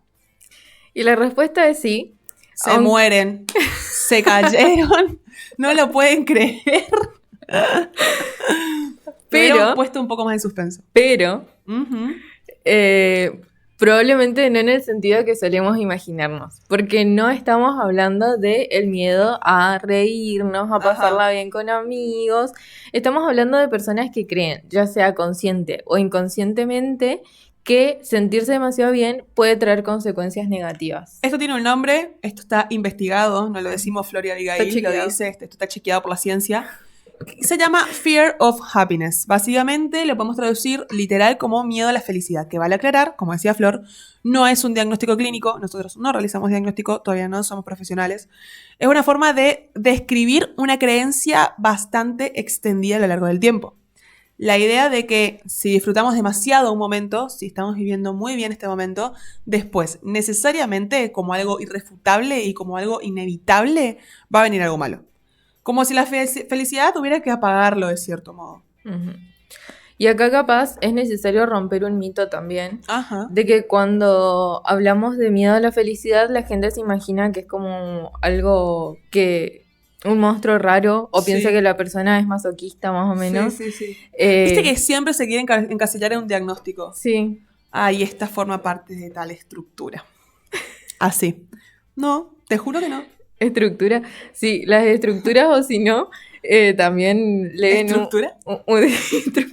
Y la respuesta es sí.
Se mueren, se cayeron, no lo pueden creer. Pero puesto un poco más de suspenso.
Pero
Ujú.
probablemente no en el sentido que solemos imaginarnos, porque no estamos hablando de el miedo a reírnos, a pasarla bien con amigos. Estamos hablando de personas que creen, ya sea consciente o inconscientemente, que sentirse demasiado bien puede traer consecuencias negativas.
Esto tiene un nombre, esto está investigado, no lo decimos Flor y Abigail,
Está
lo
chequeado.
dice, esto está chequeado por la ciencia. Se llama Fear of Happiness. Básicamente lo podemos traducir literal como miedo a la felicidad, que vale aclarar, como decía Flor, no es un diagnóstico clínico, nosotros no realizamos diagnóstico, todavía no somos profesionales. Es una forma de describir una creencia bastante extendida a lo largo del tiempo. La idea de que si disfrutamos demasiado un momento, si estamos viviendo muy bien este momento, después necesariamente como algo irrefutable y como algo inevitable va a venir algo malo. Como si la felicidad tuviera que apagarlo de cierto modo.
Ujú. Y acá capaz es necesario romper un mito también,
Ajá.
de que cuando hablamos de miedo a la felicidad, la gente se imagina que es como algo que un monstruo raro, o
Sí.
piensa que la persona es masoquista más o menos.
Sí.
Eh,
Viste que siempre se quieren encasillar en un diagnóstico.
Sí,
Ay, esta forma parte de tal estructura. Así. No, te juro que no.
estructura. Sí, las estructuras o si no, también leen
¿Estructura?
estructura.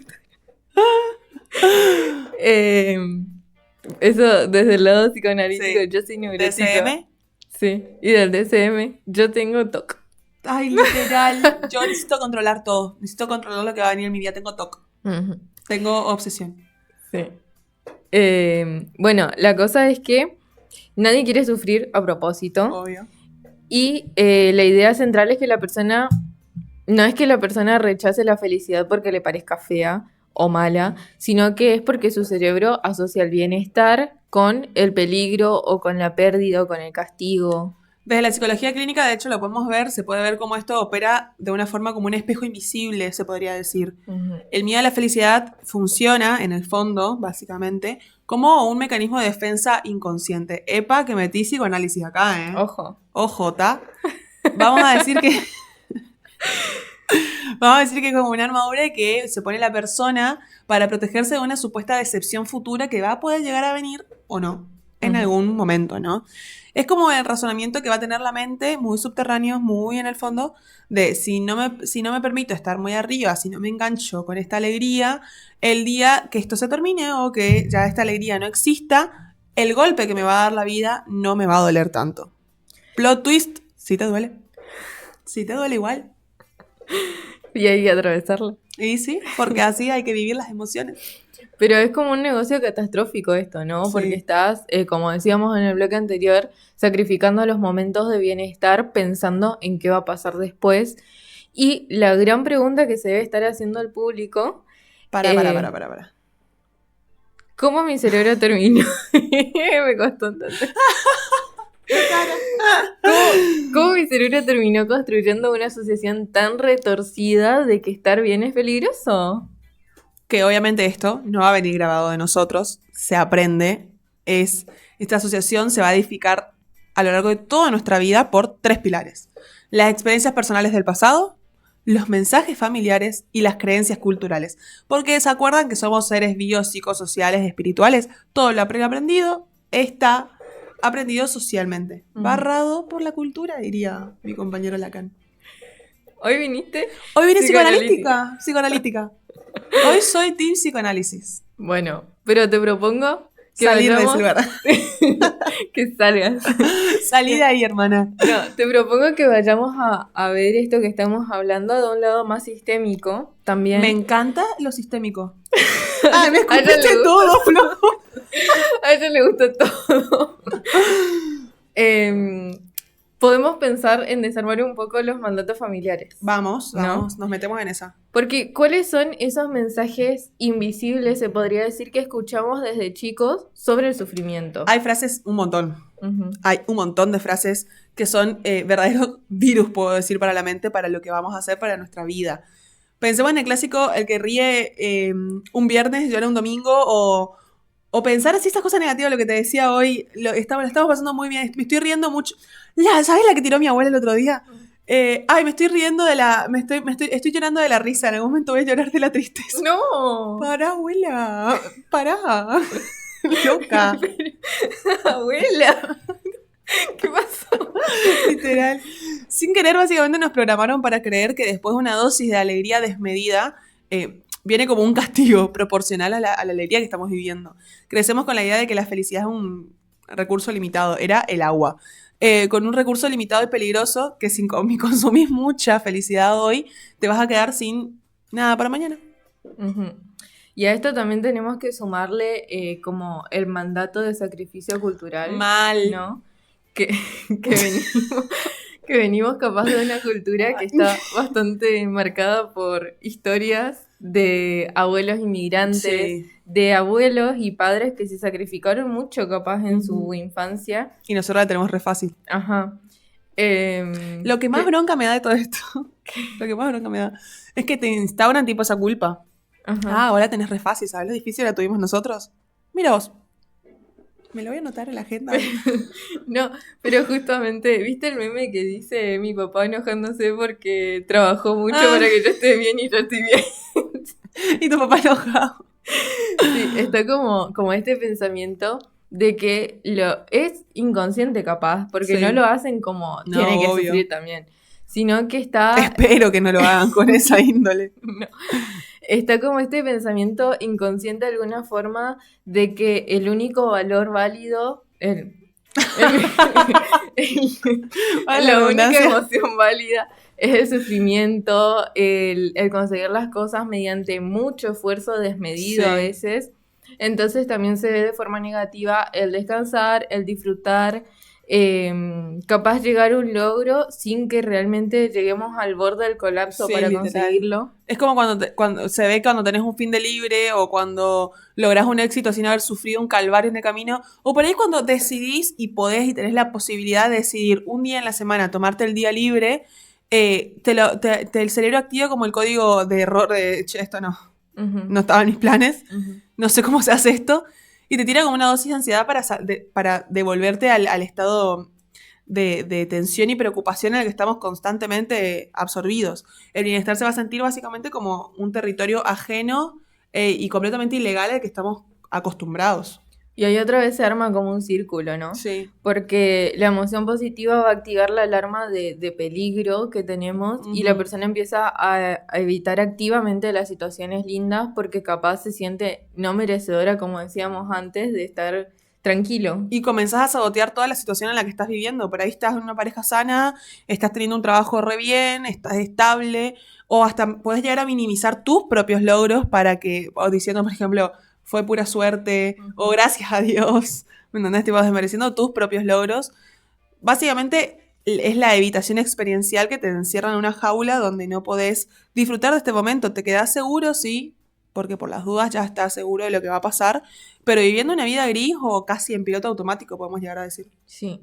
Eso desde el lado psicoanalítico,
Sí.
yo soy neurótica.
¿DSM?
Sí, y del DSM, yo tengo TOC.
Ay, literal. Yo necesito controlar todo. Necesito controlar lo que va a venir en mi vida. Tengo TOC.
Ujú,
Tengo obsesión.
sí. Bueno, la cosa es que nadie quiere sufrir a propósito.
Obvio.
Y la idea central es que la persona, no es que la persona rechace la felicidad porque le parezca fea o mala, sino que es porque su cerebro asocia el bienestar con el peligro o con la pérdida o con el castigo.
Desde la psicología clínica, de hecho, lo podemos ver, se puede ver cómo esto opera de una forma como un espejo invisible, se podría decir.
Ujú.
El miedo a la felicidad funciona, en el fondo, básicamente, como un mecanismo de defensa inconsciente. Epa, que metí psicoanálisis acá, ¿eh?
Ojo.
Ojota. Vamos a decir que... Vamos a decir que es como una armadura que se pone la persona para protegerse de una supuesta decepción futura que va a poder llegar a venir o no, en
Ujú.
algún momento, ¿no? Es como el razonamiento que va a tener la mente, muy subterráneo, muy en el fondo, de si no me permito estar muy arriba, si no me engancho con esta alegría, el día que esto se termine o que ya esta alegría no exista, el golpe que me va a dar la vida no me va a doler tanto. Plot twist, sí te duele. Sí te duele igual.
Y hay que atravesarla.
Y sí, porque así hay que vivir las emociones.
Pero es como un negocio catastrófico esto, ¿no?
Sí.
Porque estás, como decíamos en el bloque anterior, sacrificando los momentos de bienestar pensando en qué va a pasar después. Y la gran pregunta que se debe estar haciendo al público,
Para.
¿cómo mi cerebro terminó? Me costó entender. ¿Cómo mi cerebro terminó construyendo una asociación tan retorcida de que estar bien es peligroso?
Que obviamente esto no va a venir grabado de nosotros, se aprende. Esta asociación se va a edificar a lo largo de toda nuestra vida por 3 pilares: las experiencias personales del pasado, los mensajes familiares y las creencias culturales. Porque se acuerdan que somos seres biopsicosociales, espirituales. Todo lo aprendido está aprendido socialmente. Barrado por la cultura, diría mi compañero Lacan.
¿Hoy viniste?
Hoy vine psicoanalítica. Hoy soy team psicoanálisis.
Bueno, pero te propongo que
Salir de
vayamos...
ese lugar.
Que salgas.
Salí de ahí, hermana.
No, te propongo que vayamos a ver esto que estamos hablando de un lado más sistémico también.
Me encanta lo sistémico. Me
A ella le
escuchaste
gusta.
todo, Flo.
A ella le gusta todo. Podemos pensar en desarmar un poco los mandatos familiares.
Vamos,
¿No?
nos metemos en esa.
Porque, ¿cuáles son esos mensajes invisibles, se podría decir, que escuchamos desde chicos sobre el sufrimiento?
Hay frases, un montón.
Ujú.
Hay un montón de frases que son verdaderos virus, puedo decir, para la mente, para lo que vamos a hacer para nuestra vida. Pensemos en el clásico, el que ríe un viernes, llora un domingo, o pensar así estas cosas negativas, lo que te decía hoy, lo estamos pasando muy bien, me estoy riendo mucho. ¿Sabes la que tiró mi abuela el otro día? Me estoy riendo estoy llorando de la risa, en algún momento voy a llorar de la tristeza.
¡No!
Pará, abuela, pará. Loca.
Abuela, ¿qué pasó?
Literal. Sin querer, básicamente nos programaron para creer que después de una dosis de alegría desmedida, viene como un castigo proporcional a la alegría que estamos viviendo. Crecemos con la idea de que la felicidad es un recurso limitado. Era el agua. Con un recurso limitado y peligroso, que si consumís mucha felicidad hoy, te vas a quedar sin nada para mañana.
Ujú. Y a esto también tenemos que sumarle como el mandato de sacrificio cultural.
Mal.
¿No? Que venimos capaz de una cultura que está bastante marcada por historias de abuelos inmigrantes,
Sí.
de abuelos y padres que se sacrificaron mucho capaz en su infancia.
Y nosotros la tenemos re fácil.
Ajá.
Lo que más bronca me da de todo esto, lo que más bronca me da, es que te instauran tipo esa culpa.
Ajá.
Ahora tenés re fácil, ¿sabes lo difícil la tuvimos nosotros? Mira vos. Me lo voy a anotar en la agenda.
No, pero justamente, ¿viste el meme que dice mi papá enojándose porque trabajó mucho para que yo esté bien y yo estoy bien?
Y tu papá enojado.
Sí, está como este pensamiento de que lo es inconsciente capaz, porque
Sí.
no lo hacen como
No,
tiene que
obvio.
sufrir también, sino que está...
Espero que no lo hagan con esa índole.
No. Está como este pensamiento inconsciente de alguna forma de que el único valor válido, la única
redundancia.
emoción válida es el sufrimiento, el conseguir las cosas mediante mucho esfuerzo desmedido
Sí.
a veces. Entonces también se ve de forma negativa el descansar, el disfrutar, capaz llegar a un logro sin que realmente lleguemos al borde del colapso
Sí,
para
literal.
conseguirlo.
Es como cuando se ve cuando tenés un fin de libre o cuando lográs un éxito sin haber sufrido un calvario en el camino. O por ahí cuando decidís y podés y tenés la posibilidad de decidir un día en la semana tomarte el día libre, el cerebro activa como el código de error de, che, esto no
Ujú,
estaba en mis planes,
ujú.
no sé cómo se hace esto, y te tira como una dosis de ansiedad para devolverte al estado de tensión y preocupación en el que estamos constantemente absorbidos. El bienestar se va a sentir básicamente como un territorio ajeno y completamente ilegal al que estamos acostumbrados.
Y ahí otra vez se arma como un círculo, ¿no?
Sí.
Porque la emoción positiva va a activar la alarma de peligro que tenemos y la
Ujú.
persona empieza a evitar activamente las situaciones lindas porque capaz se siente no merecedora, como decíamos antes, de estar tranquilo.
Y comenzás a sabotear toda la situación en la que estás viviendo. Por ahí estás en una pareja sana, estás teniendo un trabajo re bien, estás estable, o hasta puedes llegar a minimizar tus propios logros o diciendo, por ejemplo, fue pura suerte, o gracias a Dios, ¿me entendés? Tipo, desmereciendo tus propios logros. Básicamente es la evitación experiencial que te encierra en una jaula donde no podés disfrutar de este momento. Te quedás seguro, sí, porque por las dudas ya estás seguro de lo que va a pasar, pero viviendo una vida gris o casi en piloto automático, podemos llegar a decir.
Sí.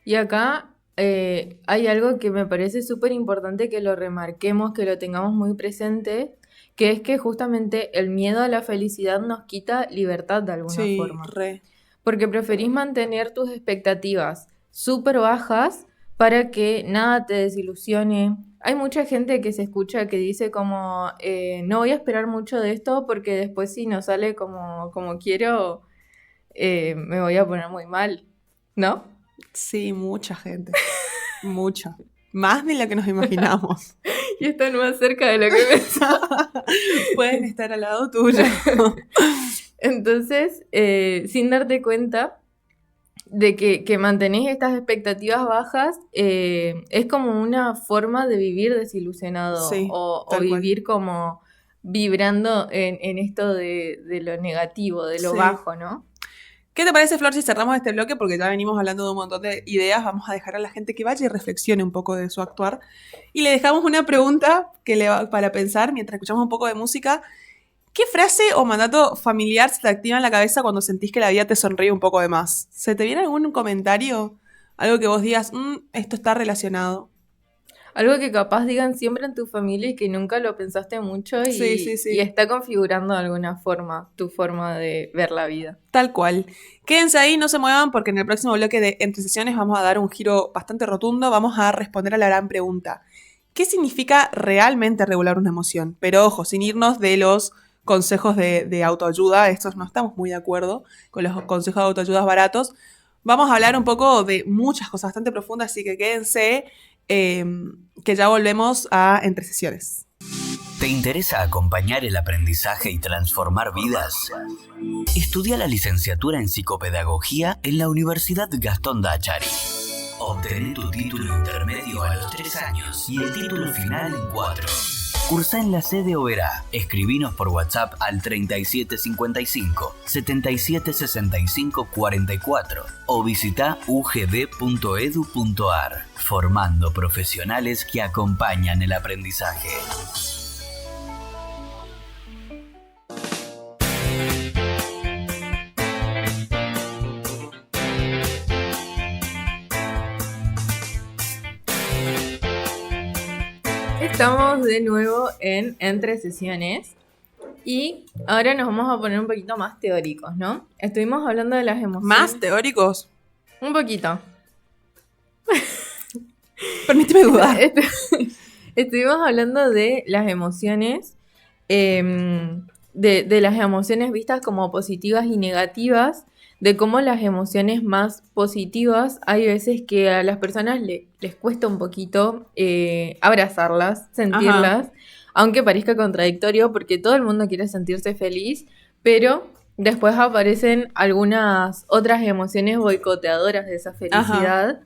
Y acá hay algo que me parece súper importante que lo remarquemos, que lo tengamos muy presente, que es que justamente el miedo a la felicidad nos quita libertad de alguna
Sí,
forma.
re.
Porque preferís mantener tus expectativas súper bajas para que nada te desilusione. Hay mucha gente que se escucha que dice como, no voy a esperar mucho de esto porque después si no sale como quiero, me voy a poner muy mal, ¿no?
Sí, mucha gente. Mucha. Más de lo que nos imaginamos.
Y están más cerca de lo que pensaba.
Pueden estar al lado tuyo.
Entonces, sin darte cuenta de que mantenés estas expectativas bajas, es como una forma de vivir desilusionado
Sí,
o
tal cual.
vivir como vibrando en esto de lo negativo, de lo
Sí.
bajo, ¿no?
¿Qué te parece, Flor, si cerramos este bloque? Porque ya venimos hablando de un montón de ideas. Vamos a dejar a la gente que vaya y reflexione un poco de su actuar. Y le dejamos una pregunta para pensar mientras escuchamos un poco de música. ¿Qué frase o mandato familiar se te activa en la cabeza cuando sentís que la vida te sonríe un poco de más? ¿Se te viene algún comentario? Algo que vos digas, esto está relacionado.
Algo que capaz digan siempre en tu familia y que nunca lo pensaste mucho y,
Sí.
y está configurando de alguna forma tu forma de ver la vida.
Tal cual. Quédense ahí, no se muevan, porque en el próximo bloque de Entre Sesiones vamos a dar un giro bastante rotundo. Vamos a responder a la gran pregunta. ¿Qué significa realmente regular una emoción? Pero ojo, sin irnos de los consejos de autoayuda. Estos no estamos muy de acuerdo con los consejos de autoayuda baratos. Vamos a hablar un poco de muchas cosas bastante profundas, así que quédense, que ya volvemos a Entre Sesiones.
¿Te interesa acompañar el aprendizaje y transformar vidas? Estudia la licenciatura en psicopedagogía en la Universidad Gastón Dachari. Obtené tu título intermedio a los 3 años y el título final en 4. Cursá en la sede Oberá. Escribinos por WhatsApp al 3755 7765 44 o visita ugd.edu.ar, formando profesionales que acompañan el aprendizaje.
Estamos de nuevo en Entre Sesiones y ahora nos vamos a poner un poquito más teóricos, ¿no? Estuvimos hablando de las emociones.
¿Más teóricos?
Un poquito.
Permíteme dudar.
Estuvimos hablando de las emociones, de las emociones vistas como positivas y negativas, de cómo las emociones más positivas hay veces que a las personas les cuesta un poquito abrazarlas, sentirlas, aunque parezca contradictorio porque todo el mundo quiere sentirse feliz, pero después aparecen algunas otras emociones boicoteadoras de esa felicidad.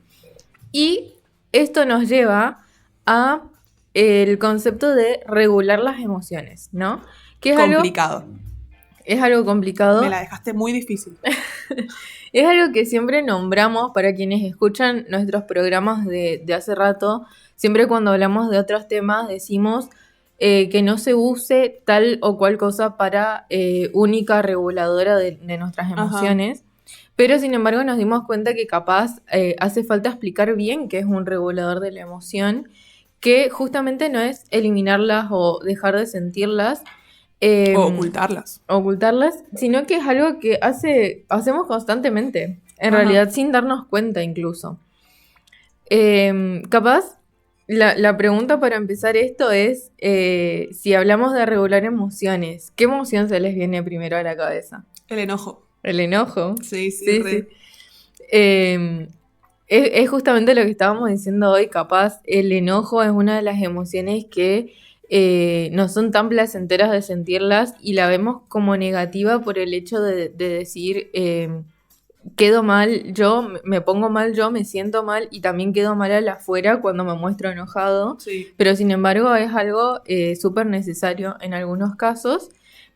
Y esto nos lleva a el concepto de regular las emociones, ¿no? Que es
Complicado.
Es algo complicado.
Me la dejaste muy difícil.
Es algo que siempre nombramos para quienes escuchan nuestros programas de hace rato. Siempre cuando hablamos de otros temas decimos que no se use tal o cual cosa para única reguladora de nuestras emociones. Pero sin embargo nos dimos cuenta que capaz hace falta explicar bien qué es un regulador de la emoción, que justamente no es eliminarlas o dejar de sentirlas,
o ocultarlas,
sino que es algo que hacemos constantemente, en realidad sin darnos cuenta incluso. Capaz, la pregunta para empezar esto es, si hablamos de regular emociones, ¿qué emoción se les viene primero a la cabeza?
El enojo.
¿El enojo?
Sí.
Es justamente lo que estábamos diciendo hoy, capaz el enojo es una de las emociones que no son tan placenteras de sentirlas y la vemos como negativa por el hecho de decir quedo mal yo, me pongo mal yo, me siento mal y también quedo mal al afuera cuando me muestro enojado, pero sin embargo es algo súper necesario en algunos casos,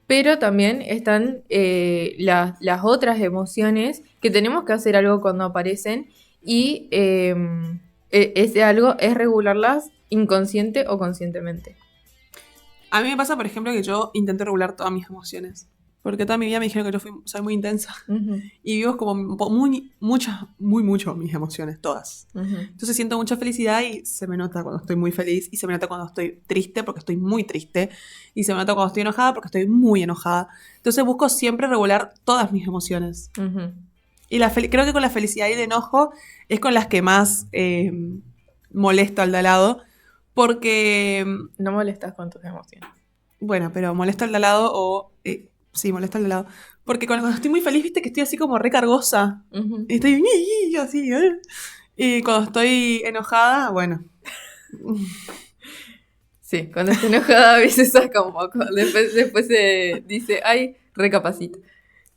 pero también están las otras emociones que tenemos que hacer algo cuando aparecen y ese algo es regularlas inconsciente o conscientemente.
A mí me pasa, por ejemplo, que yo intento regular todas mis emociones. Porque toda mi vida me dijeron que yo soy muy intensa.
Ujú,
Y vivo como mucho mis emociones, todas.
ujú.
Entonces siento mucha felicidad y se me nota cuando estoy muy feliz. Y se me nota cuando estoy triste porque estoy muy triste. Y se me nota cuando estoy enojada porque estoy muy enojada. Entonces busco siempre regular todas mis emociones.
Ujú.
Y creo que con la felicidad y el enojo es con las que más molesto al de al lado. Porque,
No molestas con tus emociones.
bueno, pero molesto al de al lado o... sí, molesto al de al lado. Porque cuando estoy muy feliz, viste que estoy así como recargosa.
Ujú.
Y estoy así, ¿eh? Y cuando estoy enojada, bueno.
Sí, cuando está enojada a veces saca un poco. Después se dice, ay, recapacita.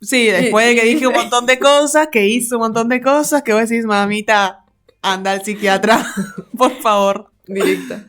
Sí, después de que dije un
Sí.
montón de cosas, que hice un montón de cosas, que vos decís, mamita, anda al psiquiatra, por favor.
Directa.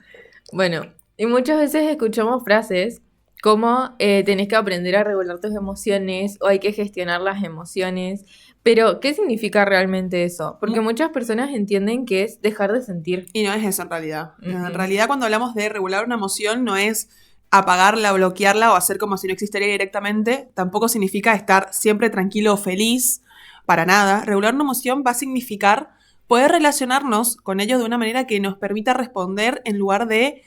Bueno, y muchas veces escuchamos frases como tenés que aprender a regular tus emociones o hay que gestionar las emociones. Pero, ¿qué significa realmente eso? Porque muchas personas entienden que es dejar de sentir.
Y no es eso en realidad.
Ujú.
En realidad, cuando hablamos de regular una emoción, no es apagarla, bloquearla o hacer como si no existiera directamente. Tampoco significa estar siempre tranquilo o feliz, para nada. Regular una emoción va a significar poder relacionarnos con ellos de una manera que nos permita responder en lugar de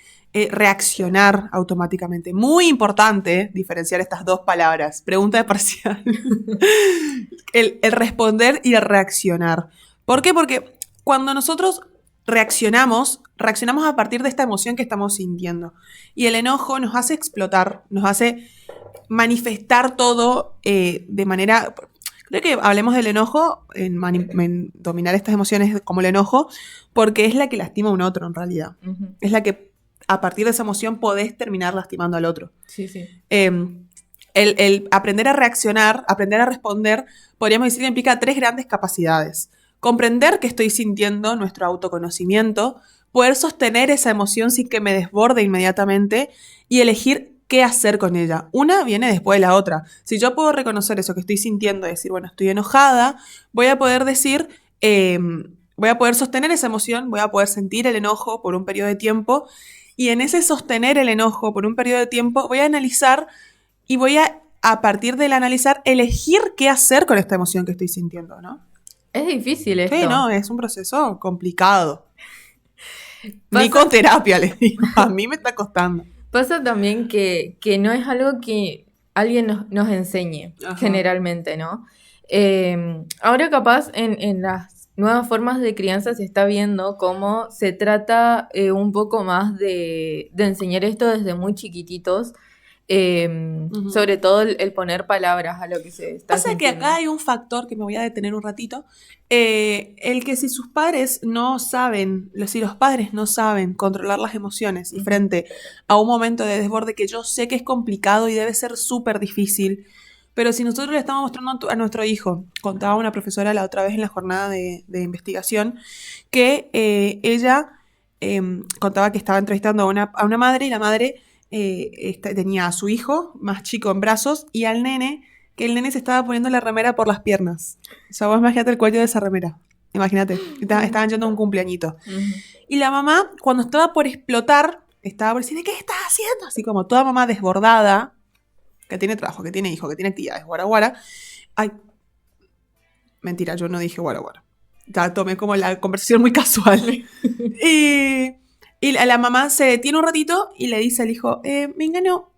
reaccionar automáticamente. Muy importante diferenciar estas dos palabras. Pregunta de parcial. El responder y el reaccionar. ¿Por qué? Porque cuando nosotros reaccionamos a partir de esta emoción que estamos sintiendo. Y el enojo nos hace explotar, nos hace manifestar todo de manera... Creo que hablemos del enojo, en dominar estas emociones como el enojo, porque es la que lastima a un otro en realidad.
Ujú.
Es la que a partir de esa emoción podés terminar lastimando al otro.
Sí, sí.
El aprender a reaccionar, aprender a responder, podríamos decir que implica 3 grandes capacidades. Comprender qué estoy sintiendo, nuestro autoconocimiento, poder sostener esa emoción sin que me desborde inmediatamente y elegir qué hacer con ella. Una viene después de la otra. Si yo puedo reconocer eso que estoy sintiendo y decir, bueno, estoy enojada, voy a poder decir, voy a poder sostener esa emoción, voy a poder sentir el enojo por un periodo de tiempo y en ese sostener el enojo por un periodo de tiempo voy a analizar y voy a partir del analizar, elegir qué hacer con esta emoción que estoy sintiendo, ¿no?
Es difícil esto.
Sí, no, es un proceso complicado.
Pasa-
Ni con terapia, les digo. A mí me está costando.
Pasa también que no es algo que alguien nos enseñe,
Ajá.
generalmente, ¿no? Ahora capaz en las nuevas formas de crianza se está viendo cómo se trata un poco más de enseñar esto desde muy chiquititos, sobre todo el poner palabras a lo que se está
Pasa que
sintiendo.
acá hay un factor que me voy a detener un ratito. El que si sus padres no saben, si los padres no saben controlar las emociones y frente a un momento de desborde que yo sé que es complicado y debe ser súper difícil, pero si nosotros le estamos mostrando a nuestro hijo, contaba una profesora la otra vez en la jornada de investigación, que ella contaba que estaba entrevistando a una madre y la madre tenía a su hijo más chico en brazos y al nene, que el nene se estaba poniendo la remera por las piernas. O sea, vos imagínate el cuello de esa remera. Imagínate, estaban yendo a un cumpleañito.
Ujú.
Y la mamá, cuando estaba por explotar, estaba por decir, ¿qué estás haciendo? Así como toda mamá desbordada, que tiene trabajo, que tiene hijo, que tiene actividades, guara guara. Ay, mentira, yo no dije guara guara. Ya tomé como la conversación muy casual. Y la mamá se detiene un ratito y le dice al hijo, Mengano,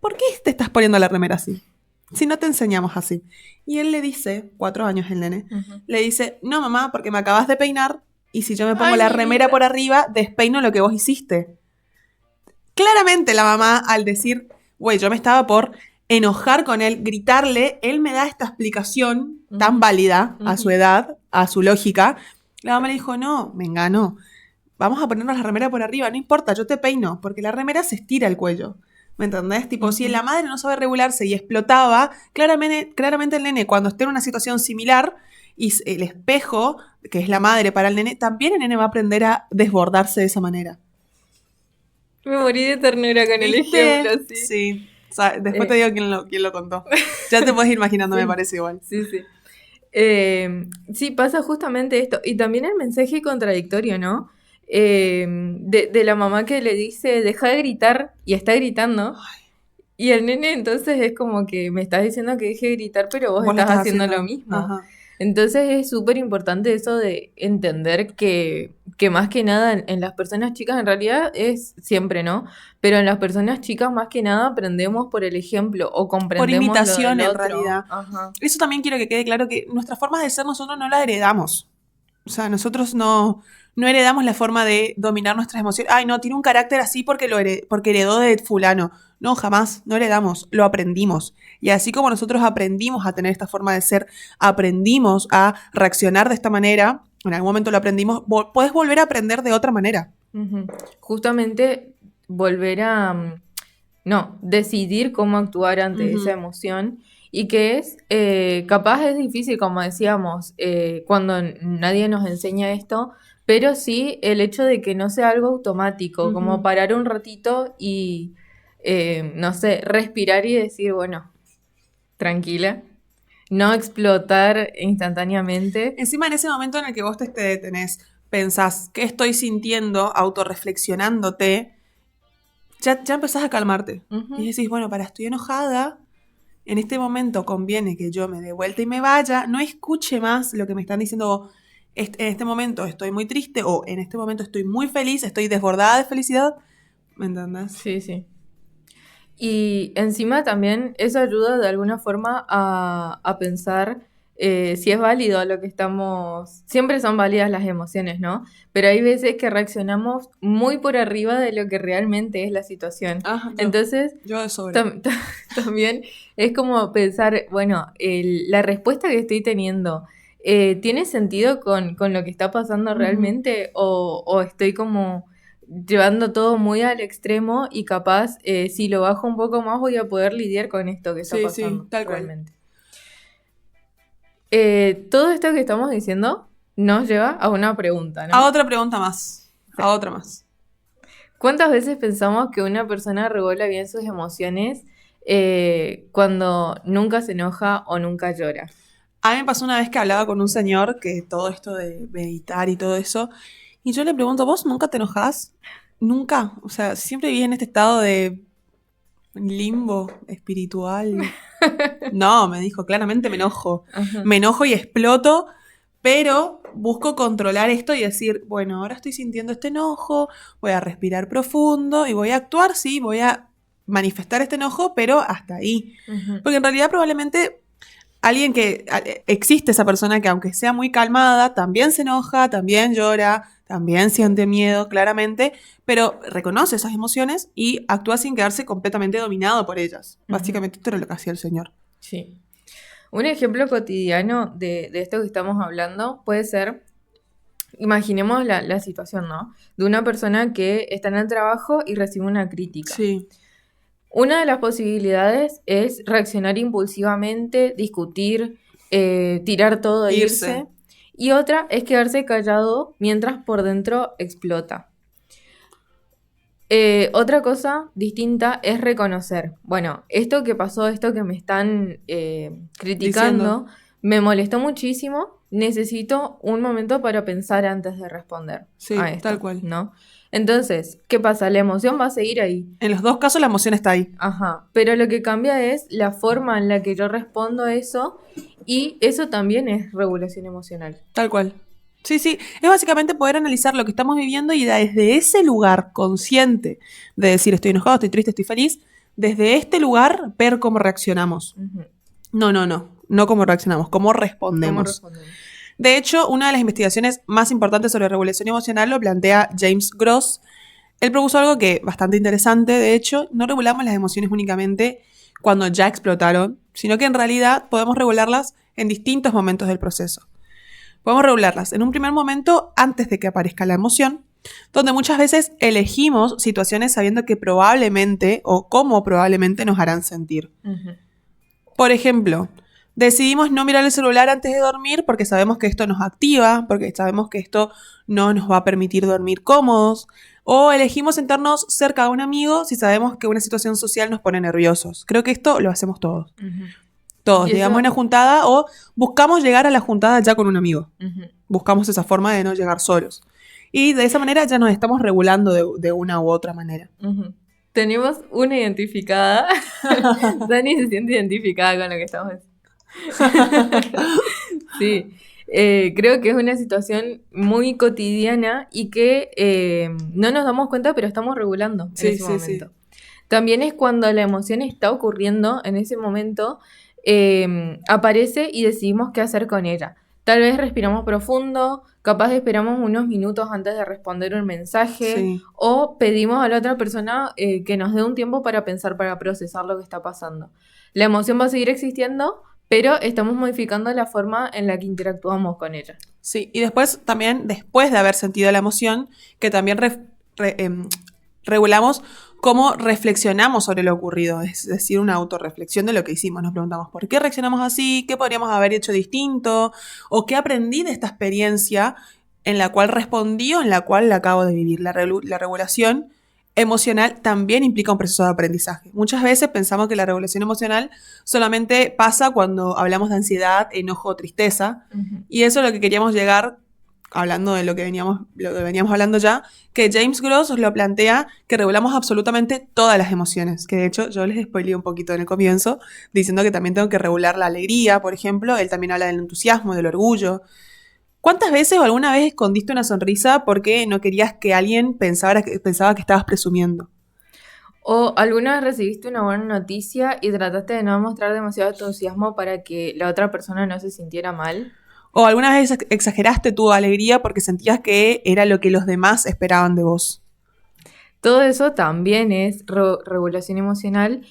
¿por qué te estás poniendo la remera así? Si no te enseñamos así. Y él le dice, 4 años el nene,
Ujú.
le dice, no mamá, porque me acabas de peinar y si yo me pongo
Ay,
la
mi
remera
vida.
por arriba, despeino lo que vos hiciste. Claramente la mamá al decir, güey, yo me estaba por enojar con él, gritarle, él me da esta explicación tan
Ujú.
válida a su
Ujú.
edad, a su lógica. La mamá le dijo, no, Mengano, vamos a ponernos la remera por arriba, no importa, yo te peino, porque la remera se estira el cuello. ¿Me entendés? Tipo, si la madre no sabe regularse y explotaba, claramente el nene, cuando esté en una situación similar, y el espejo, que es la madre para el nene, también el nene va a aprender a desbordarse de esa manera.
Me morí de ternura con el
¿Viste?
ejemplo, sí.
Sí. O sea, después te digo quién lo contó. Ya te puedes ir imaginando,
Sí.
me parece igual.
Sí, sí. Sí, pasa justamente esto. Y también el mensaje contradictorio, ¿no? De la mamá que le dice, deja de gritar, y está gritando. Y el nene entonces es como que me estás diciendo que deje de gritar, pero vos
Vos lo
estás haciendo lo mismo.
Ajá.
Entonces es súper importante eso de entender que más que nada en las personas chicas, en realidad es siempre, ¿no? Pero en las personas chicas más que nada aprendemos por el ejemplo o comprendemos
Por imitación,
lo del
en
otro.
realidad.
Ajá.
Eso también quiero que quede claro, que nuestras formas de ser nosotros no las heredamos. O sea, nosotros no heredamos la forma de dominar nuestras emociones. Ay, no, tiene un carácter así porque porque heredó de fulano. No, jamás, no heredamos, lo aprendimos. Y así como nosotros aprendimos a tener esta forma de ser, aprendimos a reaccionar de esta manera, en algún momento lo aprendimos, podés volver a aprender de otra manera.
Ujú. Justamente volver a, no, decidir cómo actuar ante
Ujú.
esa emoción y que es, capaz es difícil, como decíamos, cuando nadie nos enseña esto, pero sí el hecho de que no sea algo automático, como
Ujú.
parar un ratito y, no sé, respirar y decir, bueno, tranquila, no explotar instantáneamente.
Encima en ese momento en el que vos te detenés, pensás, ¿qué estoy sintiendo? Autorreflexionándote, ya empezás a calmarte.
Ujú.
Y decís, bueno, estoy enojada, en este momento conviene que yo me dé vuelta y me vaya, no escuche más lo que me están diciendo, en este momento estoy muy triste, o en este momento estoy muy feliz, estoy desbordada de felicidad. ¿Me entendés?
Sí, sí. Y encima también eso ayuda de alguna forma a pensar si es válido lo que estamos... Siempre son válidas las emociones, ¿no? Pero hay veces que reaccionamos muy por arriba de lo que realmente es la situación.
Ajá,
Entonces,
yo de sobra.
también es como pensar, bueno, la respuesta que estoy teniendo, ¿tiene sentido con lo que está pasando
Ujú.
realmente? O estoy como llevando todo muy al extremo y capaz, si lo bajo un poco más voy a poder lidiar con esto que está
Sí,
pasando
sí, tal cual.
realmente. Todo esto que estamos diciendo nos lleva a una pregunta, ¿no?
A otra pregunta más.
Sí.
A otra más.
¿Cuántas veces pensamos que una persona regula bien sus emociones cuando nunca se enoja o nunca llora?
A mí me pasó una vez que hablaba con un señor que todo esto de meditar y todo eso, y yo le pregunto, ¿vos nunca te enojás? Nunca. O sea, siempre vivís en este estado de limbo espiritual. No, me dijo, claramente me enojo.
Ajá.
Me enojo y exploto, pero busco controlar esto y decir, bueno, ahora estoy sintiendo este enojo, voy a respirar profundo y voy a actuar, sí, voy a manifestar este enojo, pero hasta ahí.
Ujú.
Porque en realidad probablemente existe esa persona que aunque sea muy calmada, también se enoja, también llora, también siente miedo, claramente, pero reconoce esas emociones y actúa sin quedarse completamente dominado por ellas.
Ujú.
Básicamente esto era lo que hacía el señor.
Sí. Un ejemplo cotidiano de esto que estamos hablando puede ser, imaginemos la situación, ¿no? De una persona que está en el trabajo y recibe una crítica.
Sí.
Una de las posibilidades es reaccionar impulsivamente, discutir, tirar todo e
Irse.
irse. Y otra es quedarse callado mientras por dentro explota. Otra cosa distinta es reconocer, bueno, esto que pasó, esto que me están criticando,
Diciendo.
me molestó muchísimo, necesito un momento para pensar antes de responder
Sí,
a esto,
tal cual.
¿no? Entonces, ¿qué pasa? La emoción va a seguir ahí.
En los dos casos la emoción está ahí.
Ajá, pero lo que cambia es la forma en la que yo respondo a eso y eso también es regulación emocional.
Tal cual. Sí, sí. Es básicamente poder analizar lo que estamos viviendo y desde ese lugar consciente de decir estoy enojado, estoy triste, estoy feliz, desde este lugar ver cómo reaccionamos.
Ujú.
No cómo reaccionamos, cómo
¿Cómo
respondemos.
respondemos?
De hecho, una de las investigaciones más importantes sobre regulación emocional lo plantea James Gross. Él propuso algo que bastante interesante, de hecho, no regulamos las emociones únicamente cuando ya explotaron, sino que en realidad podemos regularlas en distintos momentos del proceso. Podemos regularlas en un primer momento antes de que aparezca la emoción, donde muchas veces elegimos situaciones sabiendo que probablemente o cómo probablemente nos harán sentir.
Ujú.
Por ejemplo, decidimos no mirar el celular antes de dormir porque sabemos que esto nos activa, porque sabemos que esto no nos va a permitir dormir cómodos, o elegimos sentarnos cerca de un amigo si sabemos que una situación social nos pone nerviosos. Creo que esto lo hacemos todos.
Ujú.
Todos,
Y eso-
llegamos a una juntada o buscamos llegar a la juntada ya con un amigo.
Ujú.
Buscamos esa forma de no llegar solos. Y de esa manera ya nos estamos regulando de una u otra manera.
Ujú. Tenemos una identificada. Dani se siente identificada con lo que estamos haciendo. Sí. Creo que es una situación muy cotidiana y que no nos damos cuenta, pero estamos regulando en ese momento. También es cuando la emoción está ocurriendo en ese momento, aparece y decidimos qué hacer con ella. Tal vez respiramos profundo, capaz esperamos unos minutos antes de responder un mensaje, o pedimos a la otra persona que nos dé un tiempo para pensar, para procesar lo que está pasando. La emoción va a seguir existiendo, pero estamos modificando la forma en la que interactuamos con ella.
Sí, y después de haber sentido la emoción, que también regulamos cómo reflexionamos sobre lo ocurrido, es decir, una autorreflexión de lo que hicimos. Nos preguntamos por qué reaccionamos así, qué podríamos haber hecho distinto, o qué aprendí de esta experiencia en la cual respondí o en la cual la acabo de vivir. La regulación emocional también implica un proceso de aprendizaje. Muchas veces pensamos que la regulación emocional solamente pasa cuando hablamos de ansiedad, enojo o tristeza, y eso es lo que queríamos llegar, hablando de lo que veníamos hablando ya, que James Gross lo plantea, que regulamos absolutamente todas las emociones, que de hecho yo les spoileé un poquito en el comienzo, diciendo que también tengo que regular la alegría, por ejemplo. Él también habla del entusiasmo, del orgullo. ¿Cuántas veces o alguna vez escondiste una sonrisa porque no querías que alguien pensaba que estabas presumiendo?
¿O alguna vez recibiste una buena noticia y trataste de no mostrar demasiado entusiasmo para que la otra persona no se sintiera mal?
¿O alguna vez exageraste tu alegría porque sentías que era lo que los demás esperaban de vos?
Todo eso también es regulación emocional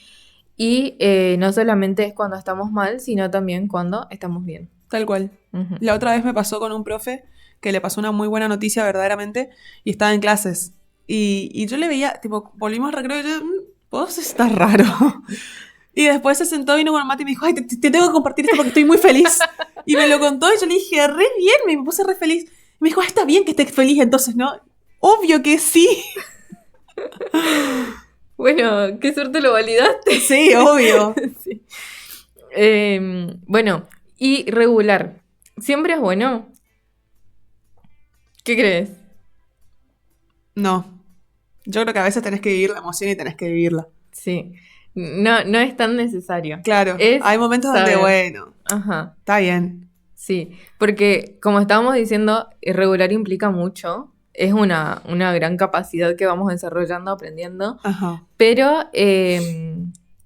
y no solamente es cuando estamos mal, sino también cuando estamos bien.
Tal cual.
Uh-huh.
La otra vez me pasó con un profe que le pasó una muy buena noticia verdaderamente y estaba en clases. Y yo le veía, tipo, volvimos al recreo y yo, vos estás raro. Y después se sentó, vino con el mate y me dijo, ay, te tengo que compartir esto porque estoy muy feliz. Y me lo contó y yo le dije, re bien, me puse re feliz. Y me dijo, está bien que estés feliz entonces, ¿no? Obvio que sí.
Bueno, qué suerte lo validaste.
Sí, obvio.
Sí. Bueno, y regular. ¿Siempre es bueno? ¿Qué crees?
No. Yo creo que a veces tenés que vivir la emoción y tenés que vivirla.
Sí. No es tan necesario.
Claro, hay momentos donde, bueno,
ajá,
está bien.
Sí, porque como estábamos diciendo, regular implica mucho. Es una gran capacidad que vamos desarrollando, aprendiendo.
Ajá.
Pero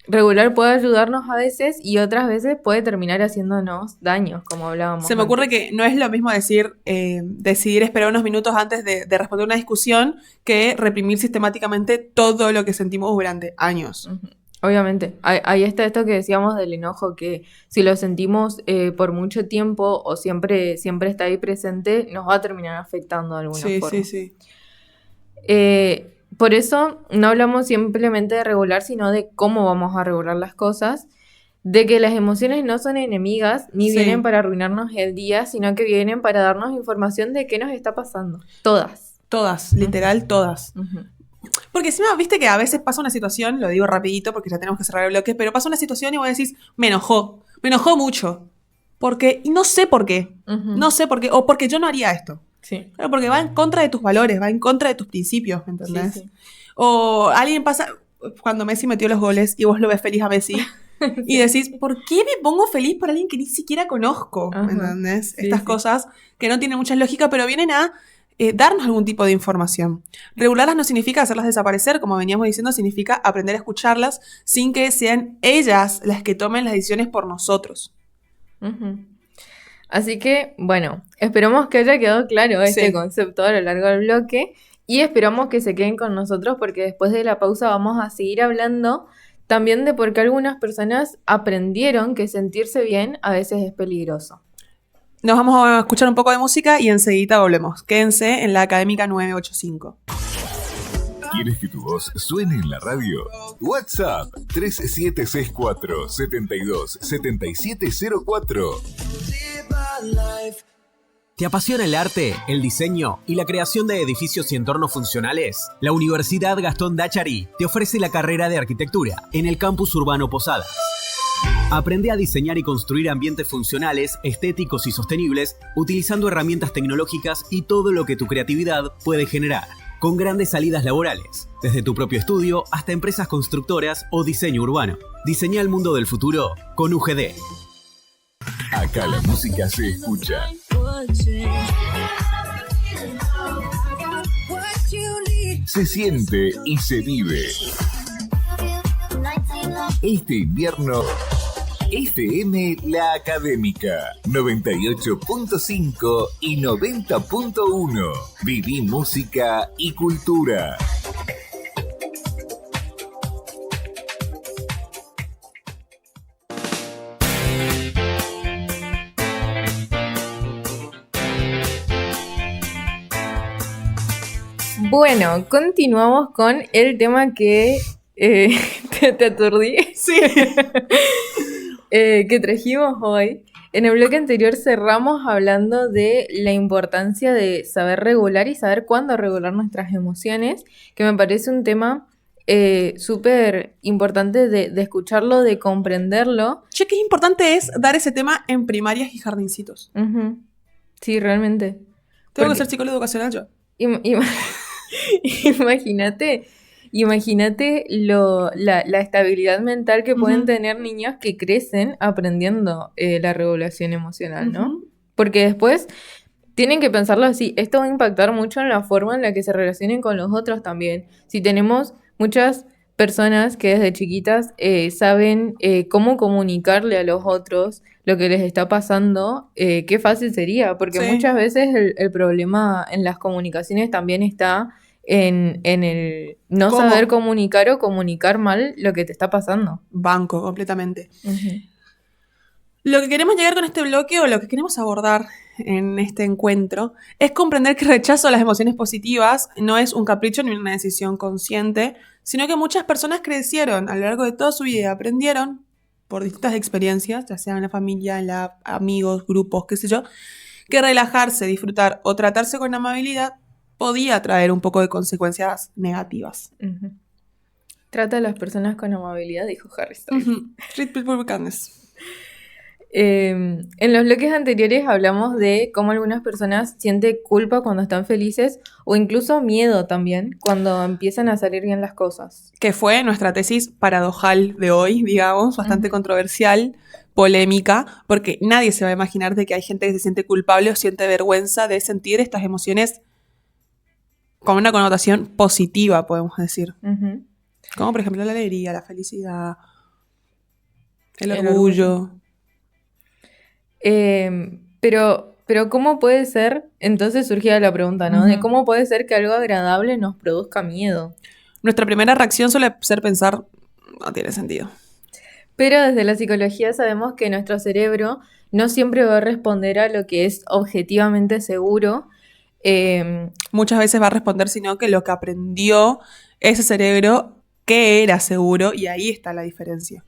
regular puede ayudarnos a veces y otras veces puede terminar haciéndonos daños, como hablábamos.
Se me ocurre que no es lo mismo decidir esperar unos minutos antes de responder una discusión que reprimir sistemáticamente todo lo que sentimos durante años.
Uh-huh. Obviamente, ahí está esto que decíamos del enojo, que si lo sentimos por mucho tiempo o siempre está ahí presente, nos va a terminar afectando de alguna forma.
Sí.
Por eso no hablamos simplemente de regular, sino de cómo vamos a regular las cosas, de que las emociones no son enemigas, ni vienen para arruinarnos el día, sino que vienen para darnos información de qué nos está pasando. Todas,
literal, todas.
Uh-huh.
Porque encima, viste que a veces pasa una situación, lo digo rapidito porque ya tenemos que cerrar el bloque, pero pasa una situación y vos decís, me enojó mucho. Y no sé por qué, o porque yo no haría esto.
Sí.
Claro, porque va en contra de tus valores, va en contra de tus principios, ¿me entendés?
Sí.
O alguien pasa, cuando Messi metió los goles y vos lo ves feliz a Messi, y decís, ¿por qué me pongo feliz por alguien que ni siquiera conozco? ¿Me entendés? Estas cosas que no tienen mucha lógica, pero vienen a darnos algún tipo de información. Regularlas no significa hacerlas desaparecer, como veníamos diciendo, significa aprender a escucharlas sin que sean ellas las que tomen las decisiones por nosotros.
Uh-huh. Así que, bueno, esperamos que haya quedado claro este concepto a lo largo del bloque y esperamos que se queden con nosotros porque después de la pausa vamos a seguir hablando también de por qué algunas personas aprendieron que sentirse bien a veces es peligroso.
Nos vamos a escuchar un poco de música y enseguida volvemos. Quédense en la Académica 985.
¿Quieres que tu voz suene en la radio? WhatsApp 3764-727704.
¿Te apasiona el arte, el diseño y la creación de edificios y entornos funcionales? La Universidad Gastón Dachari te ofrece la carrera de arquitectura en el campus urbano Posadas. Aprende a diseñar y construir ambientes funcionales, estéticos y sostenibles utilizando herramientas tecnológicas y todo lo que tu creatividad puede generar. con grandes salidas laborales, desde tu propio estudio hasta empresas constructoras o diseño urbano. Diseña el mundo del futuro con UGD.
Acá la música se escucha. Se siente y se vive. Este invierno, FM La Académica 98.5 y 90.1. Viví música y cultura.
Bueno, continuamos con el tema que te aturdí.
Sí.
Que trajimos hoy. En el bloque anterior cerramos hablando de la importancia de saber regular y saber cuándo regular nuestras emociones, que me parece un tema súper importante de escucharlo, de comprenderlo.
Che, qué importante es dar ese tema en primarias y jardincitos.
Uh-huh. Sí, realmente.
Tengo que ser psicólogo educacional yo.
Imagínate la estabilidad mental que pueden tener niños que crecen aprendiendo la regulación emocional, ¿no? Porque después tienen que pensarlo así. Esto va a impactar mucho en la forma en la que se relacionen con los otros también. Si tenemos muchas personas que desde chiquitas saben cómo comunicarle a los otros lo que les está pasando, qué fácil sería. Porque muchas veces el problema en las comunicaciones también está en el no saber comunicar o comunicar mal lo que te está pasando.
Banco, completamente. Lo que queremos llegar con este bloque o lo que queremos abordar en este encuentro es comprender que el rechazo a las emociones positivas no es un capricho ni una decisión consciente, sino que muchas personas crecieron a lo largo de toda su vida y aprendieron por distintas experiencias, ya sea en la familia, amigos, grupos, qué sé yo, que relajarse, disfrutar o tratarse con amabilidad podía traer un poco de consecuencias negativas.
Trata a las personas con amabilidad, dijo Harry Styles.
Treat people with kindness.
En los bloques anteriores hablamos de cómo algunas personas sienten culpa cuando están felices o incluso miedo también cuando empiezan a salir bien las cosas.
Que fue nuestra tesis paradojal de hoy, digamos, bastante controversial, polémica, porque nadie se va a imaginar de que hay gente que se siente culpable o siente vergüenza de sentir estas emociones con una connotación positiva, podemos decir. Como por ejemplo la alegría, la felicidad, el orgullo.
Pero ¿cómo puede ser? Entonces surgía la pregunta, ¿no? De cómo puede ser que algo agradable nos produzca miedo.
Nuestra primera reacción suele ser pensar, no tiene sentido.
Pero desde la psicología sabemos que nuestro cerebro no siempre va a responder a lo que es objetivamente seguro.
Muchas veces va a responder, sino que lo que aprendió ese cerebro, que era seguro, y ahí está la diferencia.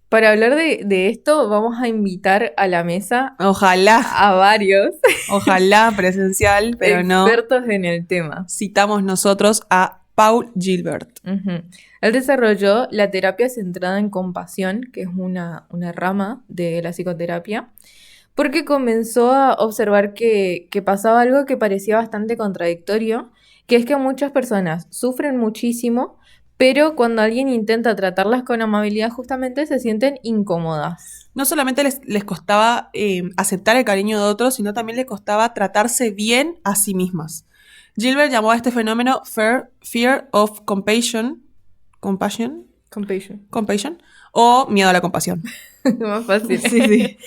Para hablar de esto, vamos a invitar a la mesa
Ojalá.
A varios.
Ojalá presencial, pero no.
Expertos en el tema.
Citamos nosotros a Paul Gilbert.
Él desarrolló la terapia centrada en compasión, que es una rama de la psicoterapia, porque comenzó a observar que pasaba algo que parecía bastante contradictorio, que es que muchas personas sufren muchísimo, pero cuando alguien intenta tratarlas con amabilidad, justamente se sienten incómodas.
No solamente les costaba aceptar el cariño de otros, sino también les costaba tratarse bien a sí mismas. Gilbert llamó a este fenómeno fear of compassion, o miedo a la compasión.
Más fácil.
Sí.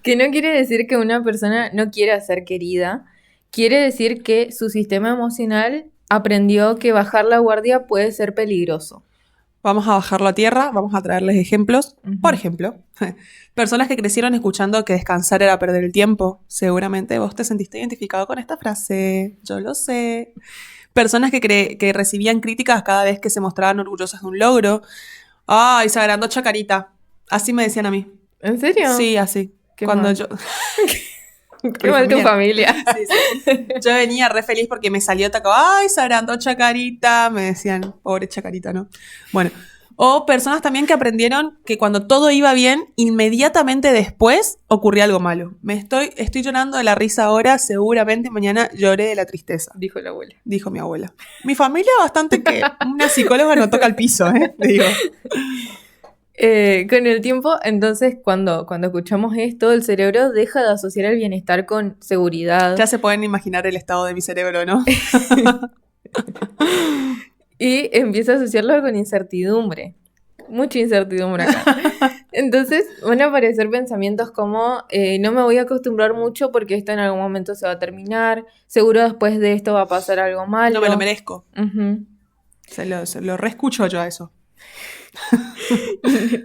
Que no quiere decir que una persona no quiera ser querida, quiere decir que su sistema emocional aprendió que bajar la guardia puede ser peligroso.
Vamos a bajarlo a tierra, vamos a traerles ejemplos. Por ejemplo, personas que crecieron escuchando que descansar era perder el tiempo. Seguramente vos te sentiste identificado con esta frase, yo lo sé. Personas que recibían críticas cada vez que se mostraban orgullosas de un logro. ¡Ay, se agrandó Chacarita! Así me decían a mí.
¿En serio?
Sí, así.
Qué
Cuando
mal.
yo...
Qué mal tu familia.
Sí. Yo venía re feliz porque me salió taco. ¡Ay, se agrandó Chacarita! Me decían, pobre Chacarita, ¿no? Bueno, O personas también que aprendieron que cuando todo iba bien, inmediatamente después ocurría algo malo. Estoy llorando de la risa ahora, seguramente mañana lloré de la tristeza.
Dijo la abuela.
Dijo mi abuela. Mi familia bastante que una psicóloga no toca el piso, te digo.
Con el tiempo, entonces, cuando escuchamos esto, el cerebro deja de asociar el bienestar con seguridad.
Ya se pueden imaginar el estado de mi cerebro, ¿no?
Y empieza a asociarlo con incertidumbre. Mucha incertidumbre acá. Entonces van a aparecer pensamientos como no me voy a acostumbrar mucho porque esto en algún momento se va a terminar. Seguro después de esto va a pasar algo malo.
No me lo merezco.
Uh-huh.
Se lo reescucho yo a eso.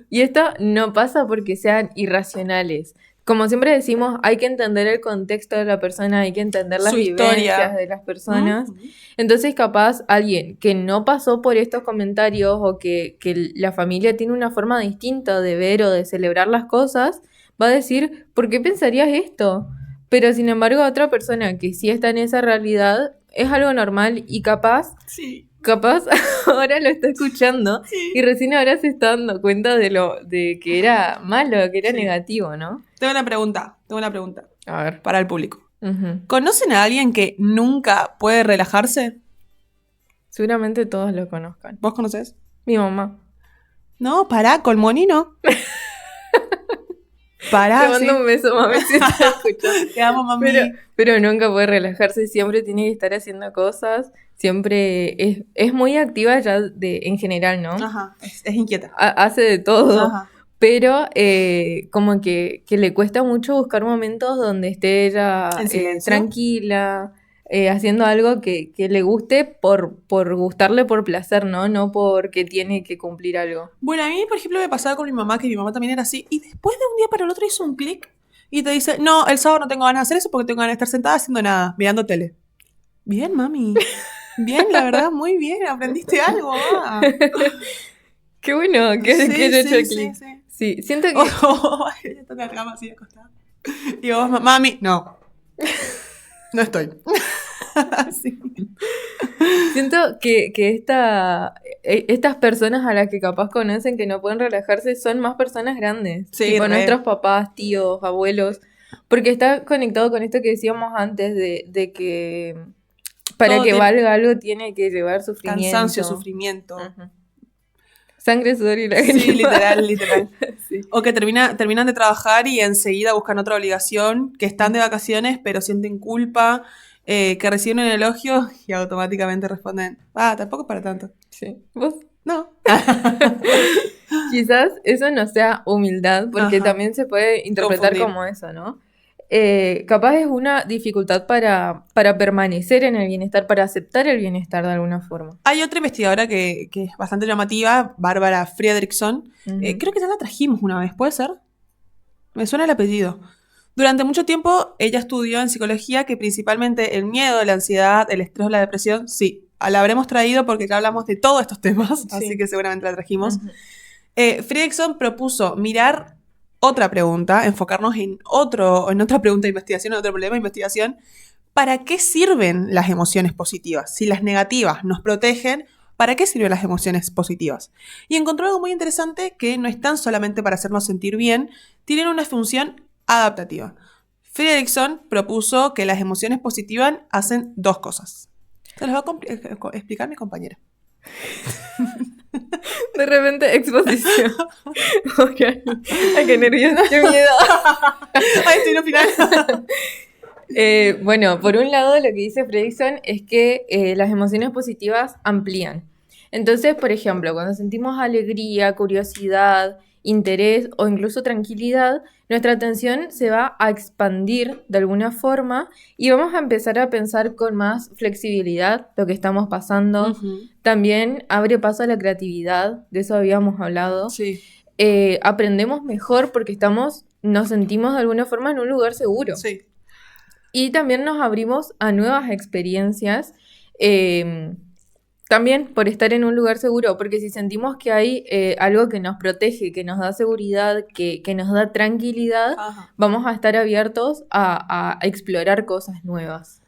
Y esto no pasa porque sean irracionales. Como siempre decimos, hay que entender el contexto de la persona, hay que entender las vivencias de las personas. Uh-huh. Entonces, capaz alguien que no pasó por estos comentarios o que la familia tiene una forma distinta de ver o de celebrar las cosas, va a decir, ¿por qué pensarías esto? Pero sin embargo, otra persona que sí está en esa realidad es algo normal y capaz ahora lo está escuchando y recién ahora se está dando cuenta de que era malo, que era negativo, ¿no?
Tengo una pregunta.
A ver.
Para el público.
Uh-huh.
¿Conocen a alguien que nunca puede relajarse?
Seguramente todos lo conozcan.
¿Vos conocés?
Mi mamá.
No, pará, Colmonino. Pará,
te mando un beso, mami, si estás escuchando.
Te amo, mami.
Pero nunca puede relajarse, siempre tiene que estar haciendo cosas, siempre es muy activa ya en general, ¿no?
Ajá, es inquieta.
Hace de todo,
ajá.
Pero como que le cuesta mucho buscar momentos donde esté ella tranquila, haciendo algo que le guste por gustarle por placer, ¿no? No porque tiene que cumplir algo.
Bueno, a mí, por ejemplo, me pasaba con mi mamá, que mi mamá también era así, y después de un día para el otro hizo un clic y te dice, no, el sábado no tengo ganas de hacer eso porque tengo ganas de estar sentada haciendo nada, mirando tele. Bien, mami. Bien, la verdad, muy bien, aprendiste algo.
Qué bueno que haya hecho el clic. Sí, siento que...
Ella toca la cama así acostada. Y vos, mami, no. No estoy. Sí.
Siento que estas personas a las que capaz conocen que no pueden relajarse son más personas grandes.
Sí,
tipo nuestros papás, tíos, abuelos. Porque está conectado con esto que decíamos antes de que para todo que valga algo tiene que llevar sufrimiento.
Cansancio, sufrimiento.
Uh-huh. Sangre, sudor y lágrimas.
Sí, literal. Sí. O que terminan de trabajar y enseguida buscan otra obligación, que están de vacaciones pero sienten culpa, que reciben un elogio y automáticamente responden, tampoco para tanto.
Sí. ¿Vos?
No.
Quizás eso no sea humildad, porque
Ajá.
También se puede interpretar como eso, ¿no? Capaz es una dificultad para permanecer en el bienestar, para aceptar el bienestar de alguna forma.
Hay otra investigadora que es bastante llamativa, Bárbara Fredrickson. Uh-huh. Creo que ya la trajimos una vez, ¿puede ser? Me suena el apellido. Durante mucho tiempo ella estudió en psicología que principalmente el miedo, la ansiedad, el estrés o la depresión, sí, la habremos traído porque ya hablamos de todos estos temas, sí. Así que seguramente la trajimos. Uh-huh. Fredrickson propuso mirar otra pregunta, enfocarnos en otra pregunta de investigación, en otro problema de investigación. ¿Para qué sirven las emociones positivas? Si las negativas nos protegen, ¿para qué sirven las emociones positivas? Y encontró algo muy interesante que no están solamente para hacernos sentir bien, tienen una función adaptativa. Fredrickson propuso que las emociones positivas hacen dos cosas. Se los va a explicar mi compañera.
De repente, exposición. Okay. Ay, qué nerviosa, qué miedo.
Ay, estoy en el final.
Bueno, por un lado lo que dice Fredrickson es que las emociones positivas amplían. Entonces, por ejemplo, cuando sentimos alegría, curiosidad, interés o incluso tranquilidad, nuestra atención se va a expandir de alguna forma y vamos a empezar a pensar con más flexibilidad lo que estamos pasando. Uh-huh. También abre paso a la creatividad, de eso habíamos hablado.
Sí.
Aprendemos mejor porque nos sentimos de alguna forma en un lugar seguro.
Sí.
Y también nos abrimos a nuevas experiencias. También por estar en un lugar seguro, porque si sentimos que hay algo que nos protege, que nos da seguridad, que nos da tranquilidad, ajá, vamos a estar abiertos a explorar cosas nuevas.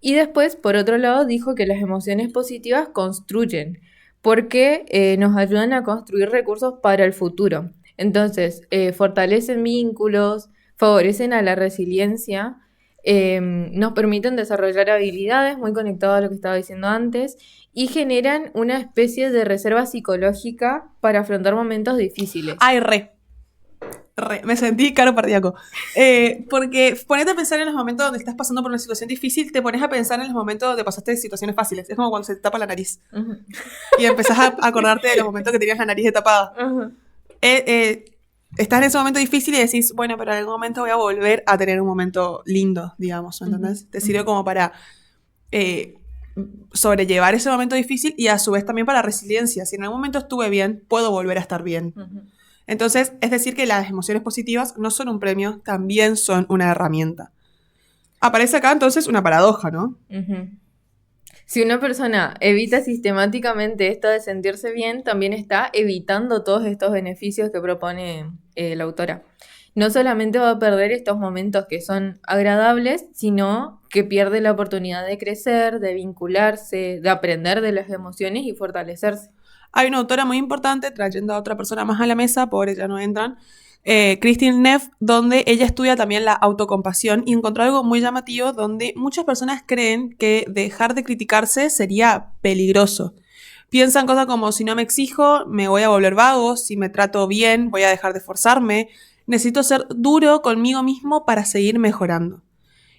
Y después, por otro lado, dijo que las emociones positivas construyen, porque nos ayudan a construir recursos para el futuro. Entonces, fortalecen vínculos, favorecen a la resiliencia, nos permiten desarrollar habilidades, muy conectado a lo que estaba diciendo antes, y generan una especie de reserva psicológica para afrontar momentos difíciles.
Ay, me sentí cardíaco. Porque ponete a pensar en los momentos donde estás pasando por una situación difícil, te pones a pensar en los momentos donde pasaste situaciones fáciles. Es como cuando se te tapa la nariz.
Uh-huh.
Y empezás a acordarte de los momentos que tenías la nariz tapada.
Uh-huh.
Estás en ese momento difícil y decís, bueno, pero en algún momento voy a volver a tener un momento lindo, digamos, ¿entendés?
Uh-huh.
Te sirve como para sobrellevar ese momento difícil y a su vez también para resiliencia. Si en algún momento estuve bien, puedo volver a estar bien.
Uh-huh.
Entonces, es decir que las emociones positivas no son un premio, también son una herramienta. Aparece acá entonces una paradoja, ¿no?
Uh-huh. Si una persona evita sistemáticamente esto de sentirse bien, también está evitando todos estos beneficios que propone la autora. No solamente va a perder estos momentos que son agradables, sino que pierde la oportunidad de crecer, de vincularse, de aprender de las emociones y fortalecerse.
Hay una autora muy importante, trayendo a otra persona más a la mesa, pobres ya no entran, Kristin Neff, donde ella estudia también la autocompasión y encontró algo muy llamativo donde muchas personas creen que dejar de criticarse sería peligroso. Piensan cosas como, si no me exijo, me voy a volver vago, si me trato bien, voy a dejar de esforzarme, necesito ser duro conmigo mismo para seguir mejorando.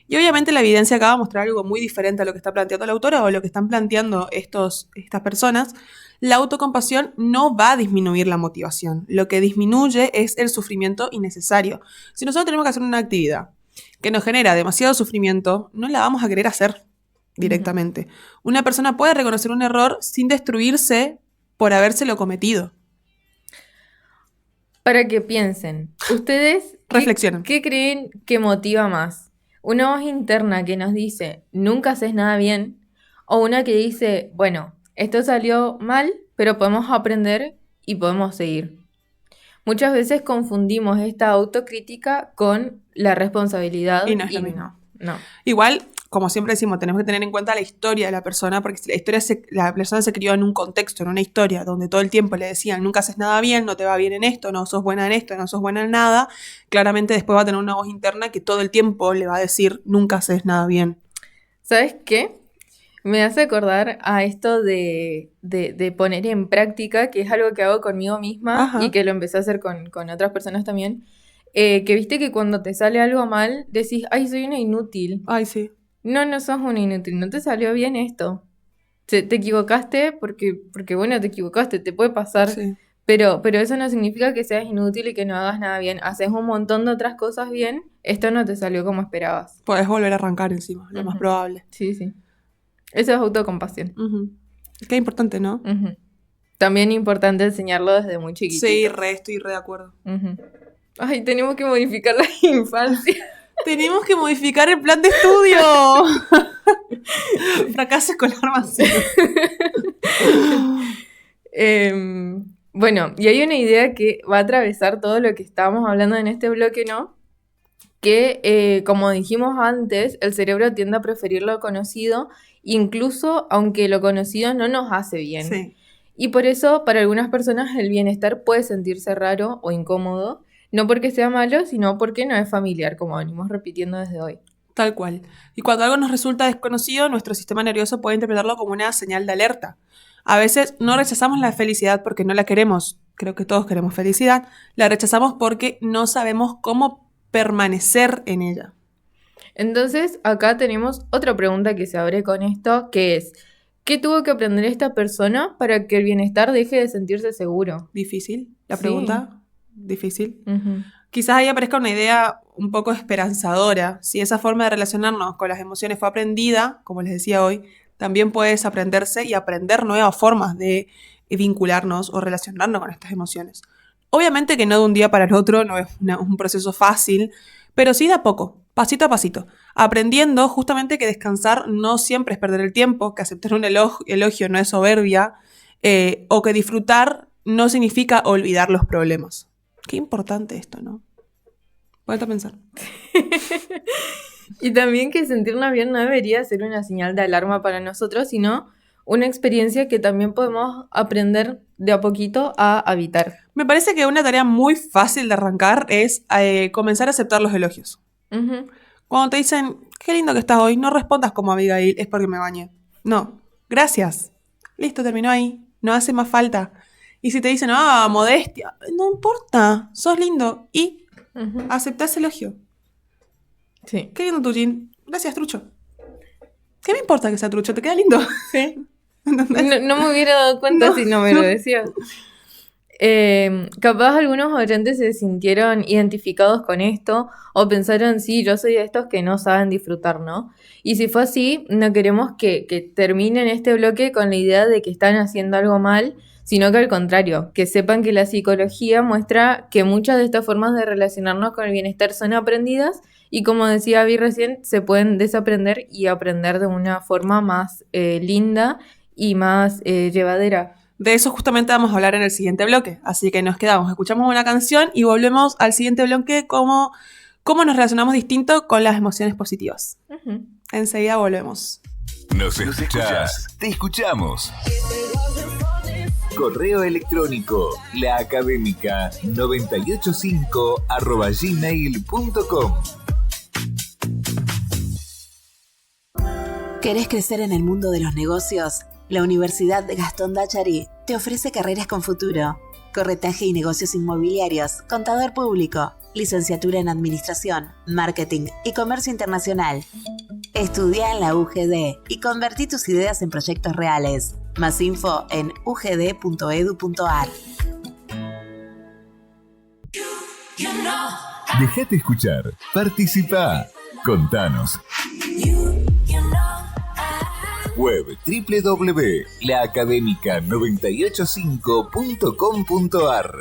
Y obviamente la evidencia acá va a mostrar algo muy diferente a lo que está planteando la autora o lo que están planteando estas personas. La autocompasión no va a disminuir la motivación. Lo que disminuye es el sufrimiento innecesario. Si nosotros tenemos que hacer una actividad que nos genera demasiado sufrimiento, no la vamos a querer hacer directamente. Una persona puede reconocer un error sin destruirse por habérselo cometido.
Para que piensen, ustedes,
Reflexionen.
¿qué creen que motiva más? ¿Una voz interna que nos dice, nunca haces nada bien? ¿O una que dice, bueno, esto salió mal, pero podemos aprender y podemos seguir? Muchas veces confundimos esta autocrítica con la responsabilidad.
Y no es lo mismo.
No.
Igual, como siempre decimos, tenemos que tener en cuenta la historia de la persona, porque si la persona se crió en un contexto, en una historia, donde todo el tiempo le decían, nunca haces nada bien, no te va bien en esto, no sos buena en esto, no sos buena en nada, claramente después va a tener una voz interna que todo el tiempo le va a decir, nunca haces nada bien.
¿Sabes qué? Me hace acordar a esto de poner en práctica, que es algo que hago conmigo misma. Ajá. Y que lo empecé a hacer con otras personas también. Que viste que cuando te sale algo mal, decís, ay, soy una inútil.
Ay, sí.
No sos una inútil, no te salió bien esto. Te equivocaste porque bueno, te equivocaste, te puede pasar. Sí. Pero eso no significa que seas inútil y que no hagas nada bien. Haces un montón de otras cosas bien, esto no te salió como esperabas.
Podés volver a arrancar encima, lo más probable.
Sí. Eso es autocompasión.
Qué importante, ¿no?
También importante enseñarlo desde muy chiquitito.
Sí, estoy re de acuerdo.
Ay, tenemos que modificar la infancia.
Tenemos que modificar el plan de estudio. Fracaso escolar masivo.
Bueno, y hay una idea que va a atravesar todo lo que estábamos hablando en este bloque, ¿no? Que, como dijimos antes, el cerebro tiende a preferir lo conocido, incluso aunque lo conocido no nos hace bien.
Sí.
Y por eso, para algunas personas, el bienestar puede sentirse raro o incómodo, no porque sea malo, sino porque no es familiar, como venimos repitiendo desde hoy.
Tal cual. Y cuando algo nos resulta desconocido, nuestro sistema nervioso puede interpretarlo como una señal de alerta. A veces no rechazamos la felicidad porque no la queremos. Creo que todos queremos felicidad. La rechazamos porque no sabemos cómo permanecer en ella.
Entonces, acá tenemos otra pregunta que se abre con esto, que es, ¿qué tuvo que aprender esta persona para que el bienestar deje de sentirse seguro?
Difícil, la pregunta. Difícil. Quizás ahí aparezca una idea un poco esperanzadora. Si esa forma de relacionarnos con las emociones fue aprendida, como les decía hoy, también puede desaprenderse y aprender nuevas formas de vincularnos o relacionarnos con estas emociones. Obviamente que no de un día para el otro, no es un proceso fácil, pero sí de a poco, pasito a pasito, aprendiendo justamente que descansar no siempre es perder el tiempo, que aceptar un elogio no es soberbia, o que disfrutar no significa olvidar los problemas. Qué importante esto, ¿no? Ponete a pensar.
Y también que sentirnos bien no debería ser una señal de alarma para nosotros, sino una experiencia que también podemos aprender de a poquito a habitar.
Me parece que una tarea muy fácil de arrancar es comenzar a aceptar los elogios.
Ujú.
Cuando te dicen, qué lindo que estás hoy, no respondas como Abigail, es porque me bañé. No, gracias. Listo, terminó ahí. No hace más falta. Y si te dicen, modestia, no importa, sos lindo. Y
Ujú.
aceptá ese elogio.
Sí.
Qué lindo tu jean. Gracias, trucho. ¿Qué me importa que sea trucho? ¿Te queda lindo?
Sí.
¿Entendés?
No me hubiera dado cuenta si no me lo decías. Capaz algunos oyentes se sintieron identificados con esto o pensaron, sí, yo soy de estos que no saben disfrutar, ¿no? Y si fue así, no queremos que terminen este bloque con la idea de que están haciendo algo mal, sino que al contrario, que sepan que la psicología muestra que muchas de estas formas de relacionarnos con el bienestar son aprendidas y, como decía Abby recién, se pueden desaprender y aprender de una forma más linda y más llevadera.
De eso justamente vamos a hablar en el siguiente bloque. Así que nos quedamos, escuchamos una canción y volvemos al siguiente bloque, cómo nos relacionamos distinto con las emociones positivas.
Ujú.
Enseguida volvemos.
Nos escuchás, te escuchamos. Correo electrónico laacadémica985@gmail.com.
¿Querés crecer en el mundo de los negocios? La Universidad Gastón Dachari te ofrece carreras con futuro. Corretaje y negocios inmobiliarios, contador público, licenciatura en administración, marketing y comercio internacional. Estudia en la UGD y convertí tus ideas en proyectos reales. Más info en ugd.edu.ar.
Déjate escuchar, participa, contanos. Web www.laacadémica985.com.ar.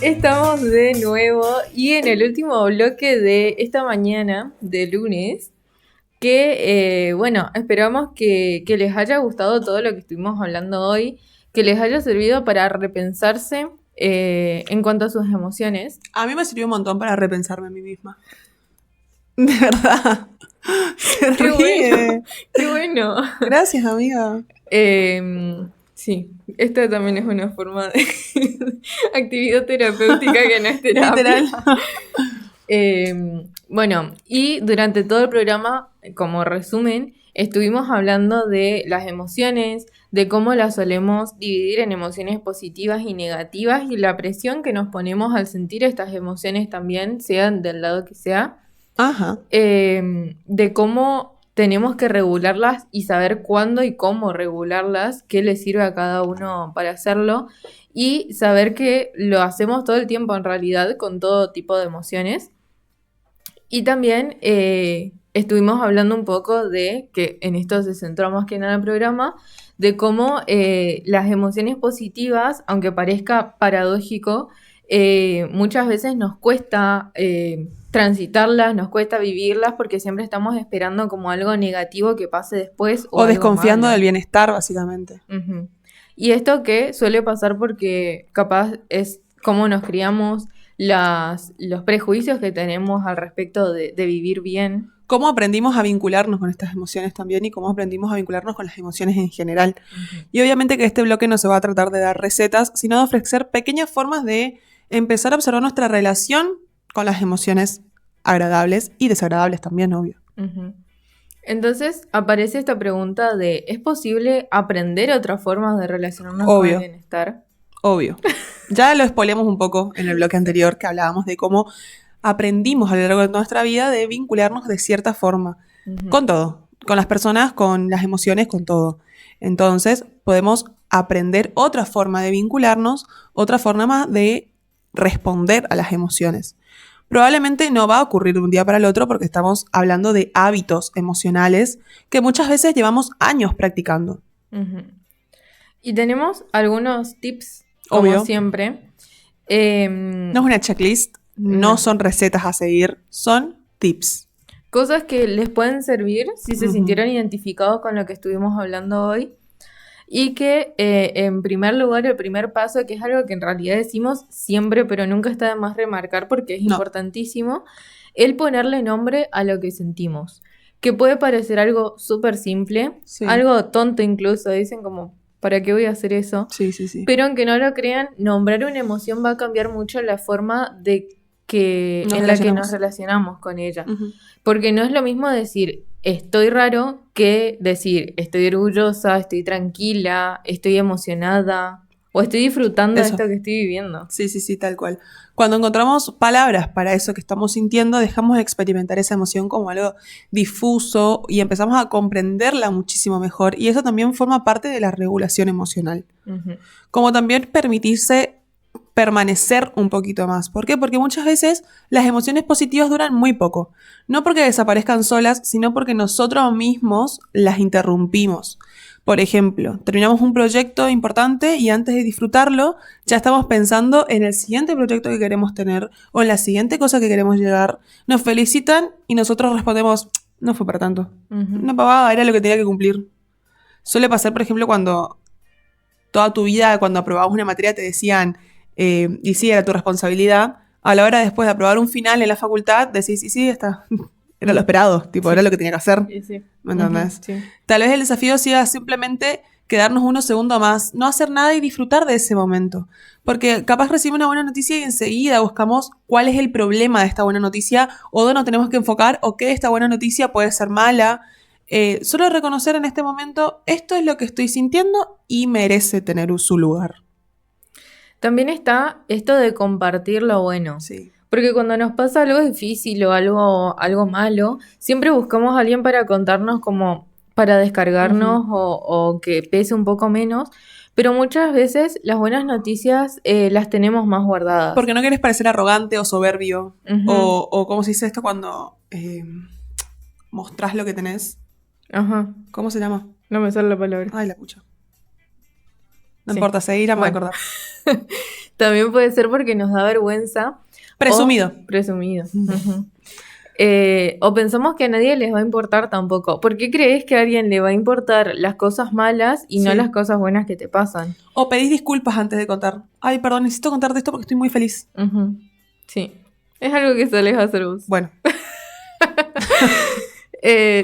Estamos de nuevo y en el último bloque de esta mañana de lunes, que esperamos que les haya gustado todo lo que estuvimos hablando hoy, que les haya servido para repensarse en cuanto a sus emociones.
A mí me sirvió un montón para repensarme a mí misma. De verdad. Se
Qué
ríe.
bueno, qué bueno.
Gracias, amiga.
Sí, esta también es una forma de actividad terapéutica que no es terapia.
Literal.
Y durante todo el programa, como resumen, estuvimos hablando de las emociones, de cómo las solemos dividir en emociones positivas y negativas y la presión que nos ponemos al sentir estas emociones también, sean del lado que sea,
Ajá.
de cómo tenemos que regularlas y saber cuándo y cómo regularlas, qué le sirve a cada uno para hacerlo y saber que lo hacemos todo el tiempo en realidad con todo tipo de emociones. Y también estuvimos hablando un poco de, que en esto se centró más que nada el programa, de cómo las emociones positivas, aunque parezca paradójico, muchas veces nos cuesta transitarlas, nos cuesta vivirlas porque siempre estamos esperando como algo negativo que pase después.
O
algo
desconfiando
malo.
del bienestar, básicamente.
Ujú. Y esto que suele pasar porque capaz es cómo nos criamos, los prejuicios que tenemos al respecto de vivir bien.
Cómo aprendimos a vincularnos con estas emociones también y cómo aprendimos a vincularnos con las emociones en general.
Ujú.
Y obviamente que este bloque no se va a tratar de dar recetas, sino de ofrecer pequeñas formas de empezar a observar nuestra relación con las emociones agradables y desagradables también, obvio.
Ujú. Entonces aparece esta pregunta de, ¿es posible aprender otras formas de relacionarnos con
Obvio.
el bienestar?
Obvio. Ya lo spoileamos un poco en el bloque anterior que hablábamos de cómo aprendimos a lo largo de nuestra vida de vincularnos de cierta forma.
Ujú.
Con todo. Con las personas, con las emociones, con todo. Entonces podemos aprender otra forma de vincularnos, otra forma de responder a las emociones. Probablemente no va a ocurrir de un día para el otro porque estamos hablando de hábitos emocionales que muchas veces llevamos años practicando.
Ujú. Y tenemos algunos tips, como
Obvio.
siempre.
No es una checklist, no
No.
son recetas a seguir, son tips.
Cosas que les pueden servir si se
Ujú.
sintieron identificados con lo que estuvimos hablando hoy. Y que en primer lugar, el primer paso, que es algo que en realidad decimos siempre, pero nunca está de más remarcar porque es importantísimo, el ponerle nombre a lo que sentimos. Que puede parecer algo súper simple, algo tonto incluso, dicen como, ¿para qué voy a hacer eso?
Sí.
Pero aunque no lo crean, nombrar una emoción va a cambiar mucho la forma en la que nos relacionamos con ella. Uh-huh. Porque no es lo mismo decir estoy raro que decir estoy orgullosa, estoy tranquila, estoy emocionada o estoy disfrutando de esto que estoy viviendo.
Sí, tal cual. Cuando encontramos palabras para eso que estamos sintiendo, dejamos de experimentar esa emoción como algo difuso y empezamos a comprenderla muchísimo mejor. Y eso también forma parte de la regulación emocional. Uh-huh. Como también permitirse permanecer un poquito más. ¿Por qué? Porque muchas veces las emociones positivas duran muy poco. No porque desaparezcan solas, sino porque nosotros mismos las interrumpimos. Por ejemplo, terminamos un proyecto importante y antes de disfrutarlo, ya estamos pensando en el siguiente proyecto que queremos tener o en la siguiente cosa que queremos llegar. Nos felicitan y nosotros respondemos, no fue para tanto. Uh-huh. Una pavada, era lo que tenía que cumplir. Suele pasar, por ejemplo, cuando toda tu vida, cuando aprobabas una materia, te decían, y sí, era tu responsabilidad. A la hora después de aprobar un final en la facultad, decís, sí, está. Era lo esperado, tipo, era lo que tenía que hacer. Sí. ¿Me entendés? Uh-huh, sí. Tal vez el desafío sea simplemente quedarnos unos segundos más, no hacer nada y disfrutar de ese momento. Porque capaz recibimos una buena noticia y enseguida buscamos cuál es el problema de esta buena noticia, o dónde nos tenemos que enfocar, o qué esta buena noticia puede ser mala. Solo reconocer en este momento, esto es lo que estoy sintiendo y merece tener su lugar.
También está esto de compartir lo bueno.
Sí.
Porque cuando nos pasa algo difícil o algo malo, siempre buscamos a alguien para contarnos como para descargarnos uh-huh. o que pese un poco menos. Pero muchas veces las buenas noticias las tenemos más guardadas.
Porque no querés parecer arrogante o soberbio. Uh-huh. O ¿cómo se dice esto cuando mostrás lo que tenés?
Ajá.
¿Cómo se llama?
No me sale la palabra.
Ay, la pucha. No importa, seguir, me voy a acordar.
También puede ser porque nos da vergüenza.
Presumido.
Presumido. Uh-huh. O pensamos que a nadie les va a importar tampoco. ¿Por qué crees que a alguien le va a importar las cosas malas y no las cosas buenas que te pasan?
O pedís disculpas antes de contar. Ay, perdón, necesito contarte esto porque estoy muy feliz.
Uh-huh. Sí. Es algo que solés hacer vos.
Bueno.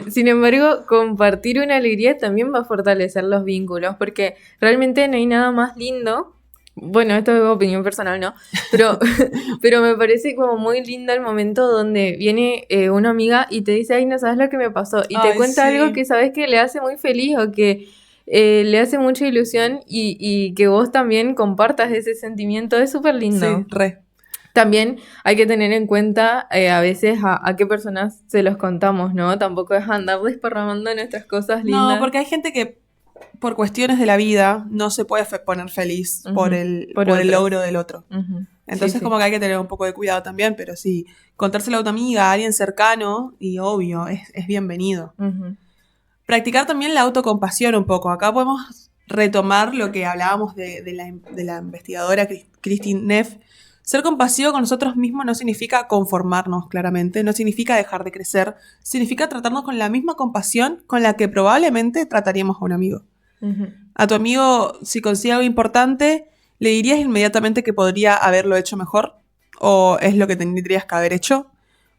Sin embargo, compartir una alegría también va a fortalecer los vínculos, porque realmente no hay nada más lindo. Bueno, esto es opinión personal, ¿no? Pero me parece como muy lindo el momento donde viene una amiga y te dice, ay, no sabes lo que me pasó. Y te cuenta algo que sabes que le hace muy feliz o que le hace mucha ilusión y que vos también compartas ese sentimiento. Es súper lindo.
Sí, re.
También hay que tener en cuenta a veces a qué personas se los contamos, ¿no? Tampoco es andar desparramando nuestras cosas lindas.
No, porque hay gente que por cuestiones de la vida no se puede poner feliz uh-huh. por el logro del otro. Uh-huh. Entonces como que hay que tener un poco de cuidado también, pero sí, contárselo a una amiga, a alguien cercano, y obvio, es bienvenido. Uh-huh. Practicar también la autocompasión un poco. Acá podemos retomar lo que hablábamos de la investigadora Christine Neff. Ser compasivo con nosotros mismos no significa conformarnos, claramente, no significa dejar de crecer, significa tratarnos con la misma compasión con la que probablemente trataríamos a un amigo. Uh-huh. A tu amigo, si consigue algo importante, ¿le dirías inmediatamente que podría haberlo hecho mejor? ¿O es lo que tendrías que haber hecho?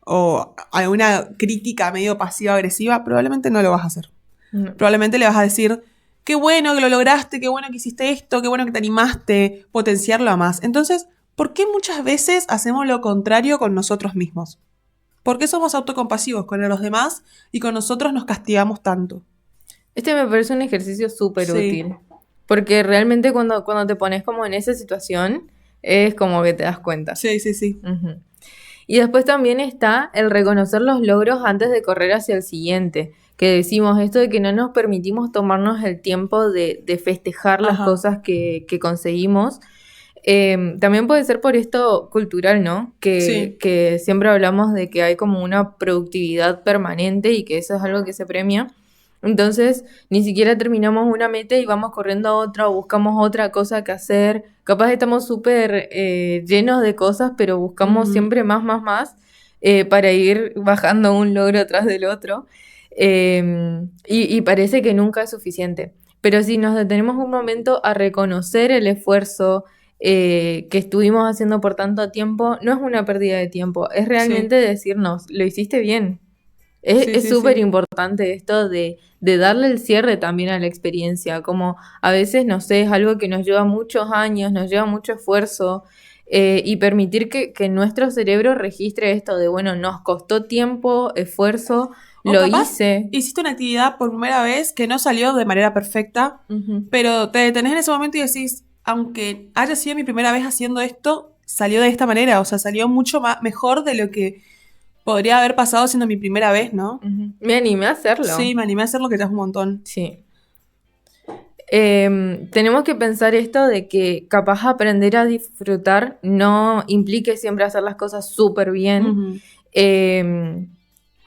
¿O alguna crítica medio pasiva-agresiva? Probablemente no lo vas a hacer. Uh-huh. Probablemente le vas a decir, qué bueno que lo lograste, qué bueno que hiciste esto, qué bueno que te animaste, potenciarlo a más. Entonces, ¿por qué muchas veces hacemos lo contrario con nosotros mismos? ¿Por qué somos autocompasivos con los demás y con nosotros nos castigamos tanto?
Este me parece un ejercicio súper útil. Porque realmente cuando te pones como en esa situación, es como que te das cuenta.
Sí.
Uh-huh. Y después también está el reconocer los logros antes de correr hacia el siguiente. Que decimos esto de que no nos permitimos tomarnos el tiempo de festejar las cosas que conseguimos. También puede ser por esto cultural, ¿no? Que siempre hablamos de que hay como una productividad permanente y que eso es algo que se premia. Entonces, ni siquiera terminamos una meta y vamos corriendo a otra o buscamos otra cosa que hacer. Capaz estamos súper llenos de cosas, pero buscamos siempre más para ir bajando un logro tras del otro. Y parece que nunca es suficiente. pero si nos detenemos un momento a reconocer el esfuerzo que estuvimos haciendo por tanto tiempo, no es una pérdida de tiempo, es realmente decirnos, lo hiciste bien. Es súper importante esto de darle el cierre también a la experiencia, como a veces, no sé, es algo que nos lleva muchos años, nos lleva mucho esfuerzo, y permitir que nuestro cerebro registre esto de, bueno, nos costó tiempo, esfuerzo,
O
lo
capaz
hice.
hiciste una actividad por primera vez que no salió de manera perfecta, pero te detenés en ese momento y decís, aunque haya sido mi primera vez haciendo esto, salió de esta manera, o sea, salió mucho mejor de lo que podría haber pasado siendo mi primera vez, ¿no?
Me animé a hacerlo.
Sí, me animé a hacerlo, que ya es un montón.
Sí. Tenemos que pensar esto de que capaz aprender a disfrutar no implique siempre hacer las cosas súper bien.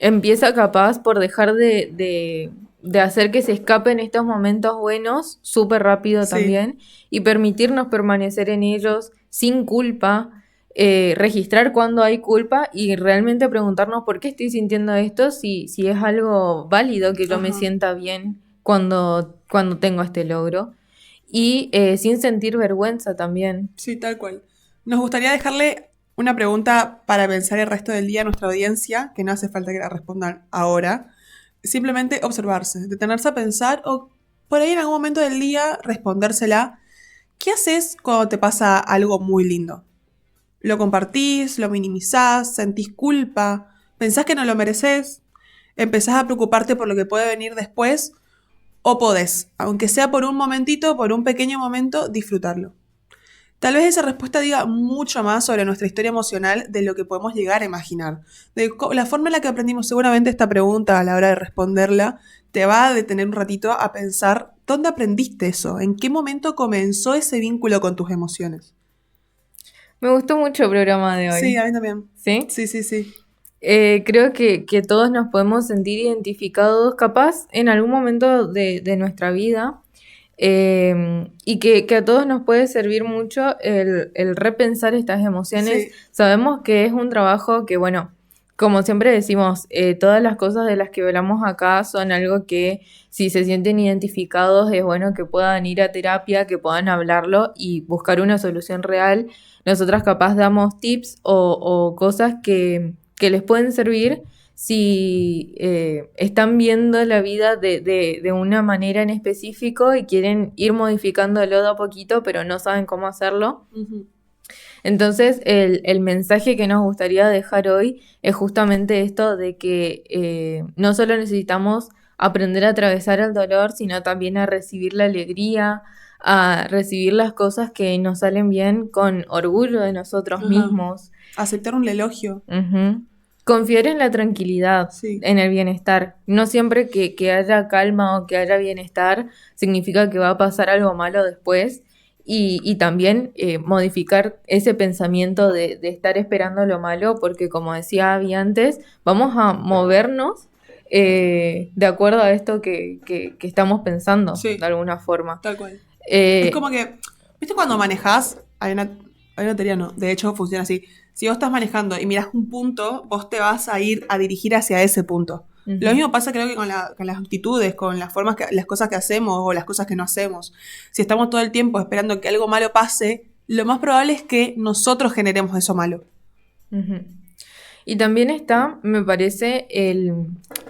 Empieza capaz por dejar de hacer que se escapen estos momentos buenos súper rápido también y permitirnos permanecer en ellos sin culpa, registrar cuando hay culpa y realmente preguntarnos por qué estoy sintiendo esto, si es algo válido que yo me sienta bien cuando tengo este logro y sin sentir vergüenza también.
Sí, tal cual. Nos gustaría dejarle una pregunta para pensar el resto del día a nuestra audiencia, que no hace falta que la respondan ahora. Simplemente observarse, detenerse a pensar o por ahí en algún momento del día respondérsela. ¿Qué haces cuando te pasa algo muy lindo? ¿Lo compartís? ¿Lo minimizás? ¿Sentís culpa? ¿Pensás que no lo mereces? ¿Empezás a preocuparte por lo que puede venir después? ¿O podés, aunque sea por un momentito, por un pequeño momento, disfrutarlo? Tal vez esa respuesta diga mucho más sobre nuestra historia emocional de lo que podemos llegar a imaginar. De la forma en la que aprendimos seguramente esta pregunta a la hora de responderla te va a detener un ratito a pensar dónde aprendiste eso, en qué momento comenzó ese vínculo con tus emociones.
Me gustó mucho el programa de hoy.
Sí, a mí también.
¿Sí?
Sí.
Creo que todos nos podemos sentir identificados, capaz, en algún momento de nuestra vida, y que a todos nos puede servir mucho el repensar estas emociones.
Sí.
Sabemos que es un trabajo que, bueno, como siempre decimos, todas las cosas de las que hablamos acá son algo que si se sienten identificados es bueno que puedan ir a terapia, que puedan hablarlo y buscar una solución real. Nosotras capaz damos tips o cosas que les pueden servir si están viendo la vida de una manera en específico y quieren ir modificándolo de a poquito, pero no saben cómo hacerlo. Entonces, el mensaje que nos gustaría dejar hoy es justamente esto de que no solo necesitamos aprender a atravesar el dolor, sino también a recibir la alegría, a recibir las cosas que nos salen bien con orgullo de nosotros mismos.
Aceptar un elogio.
Confiar en la tranquilidad, en el bienestar. No siempre que haya calma o que haya bienestar significa que va a pasar algo malo después. Y también modificar ese pensamiento de estar esperando lo malo, porque como decía Abby antes, vamos a movernos de acuerdo a esto que estamos pensando, de alguna forma.
Tal cual. Es como que, ¿viste cuando manejás? Hay una teoría, no, de hecho funciona así. Si vos estás manejando y mirás un punto, vos te vas a ir a dirigir hacia ese punto. Lo mismo pasa creo que con las actitudes, con las formas, las cosas que hacemos o las cosas que no hacemos. Si estamos todo el tiempo esperando que algo malo pase, lo más probable es que nosotros generemos eso malo.
Y también está, me parece,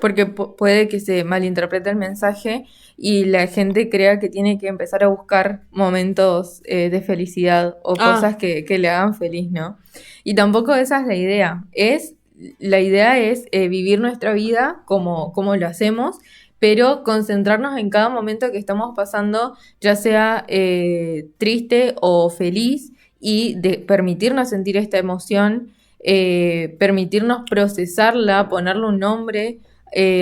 porque puede que se malinterprete el mensaje y la gente crea que tiene que empezar a buscar momentos de felicidad o cosas que le hagan feliz, ¿no? Y tampoco esa es la idea. La idea es vivir nuestra vida como lo hacemos, pero concentrarnos en cada momento que estamos pasando, ya sea triste o feliz, y permitirnos sentir esta emoción, permitirnos procesarla, ponerle un nombre,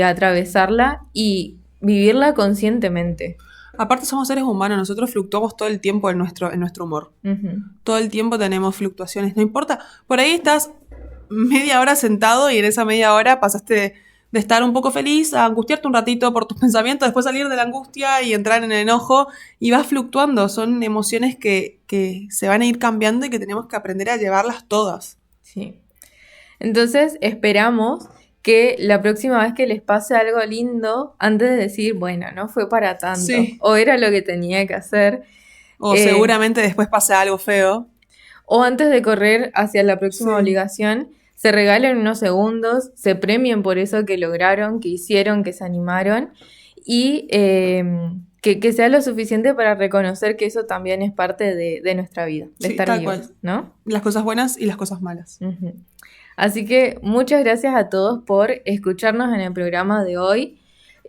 atravesarla y vivirla conscientemente.
Aparte somos seres humanos, nosotros fluctuamos todo el tiempo en nuestro humor. Todo el tiempo tenemos fluctuaciones, no importa. Por ahí estás media hora sentado y en esa media hora pasaste de estar un poco feliz a angustiarte un ratito por tus pensamientos, después salir de la angustia y entrar en el enojo y vas fluctuando. Son emociones que se van a ir cambiando y que tenemos que aprender a llevarlas todas.
Sí. Entonces esperamos que la próxima vez que les pase algo lindo, antes de decir, bueno, no fue para tanto,
Sí.
o era lo que tenía que hacer,
O seguramente después pasa algo feo.
o antes de correr hacia la próxima
Sí.
obligación, se regalen unos segundos, se premien por eso que lograron, que hicieron, que se animaron, y que sea lo suficiente para reconocer que eso también es parte de nuestra vida, de
Sí,
estar
tal
vivos,
cual.
¿no?
Las cosas buenas y las cosas malas.
Ujú. Así que muchas gracias a todos por escucharnos en el programa de hoy.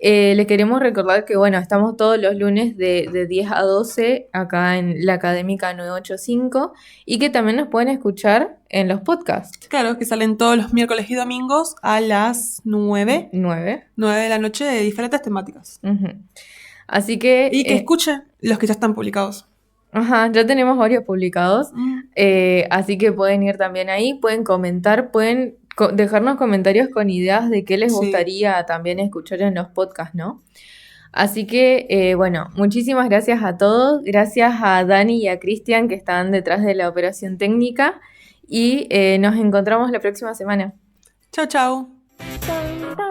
Les queremos recordar que, bueno, estamos todos los lunes de 10 a 12 acá en la Académica 985 y que también nos pueden escuchar en los podcasts.
Claro, que salen todos los miércoles y domingos a las 9
9.
de la noche de diferentes temáticas.
Ujú. Así que...
Y que escuchen los que ya están publicados.
Ajá, ya tenemos varios publicados, así que pueden ir también ahí, pueden comentar, pueden dejarnos comentarios con ideas de qué les
Sí.
gustaría también escuchar en los podcasts, ¿no? Así que, bueno, muchísimas gracias a todos, gracias a Dani y a Cristian que están detrás de la operación técnica y nos encontramos la próxima semana.
Chau, chau.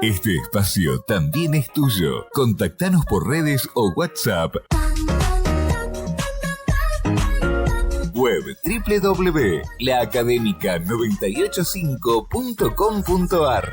Este espacio también es tuyo. Contactanos por redes o WhatsApp. Web www.laacademica985.com.ar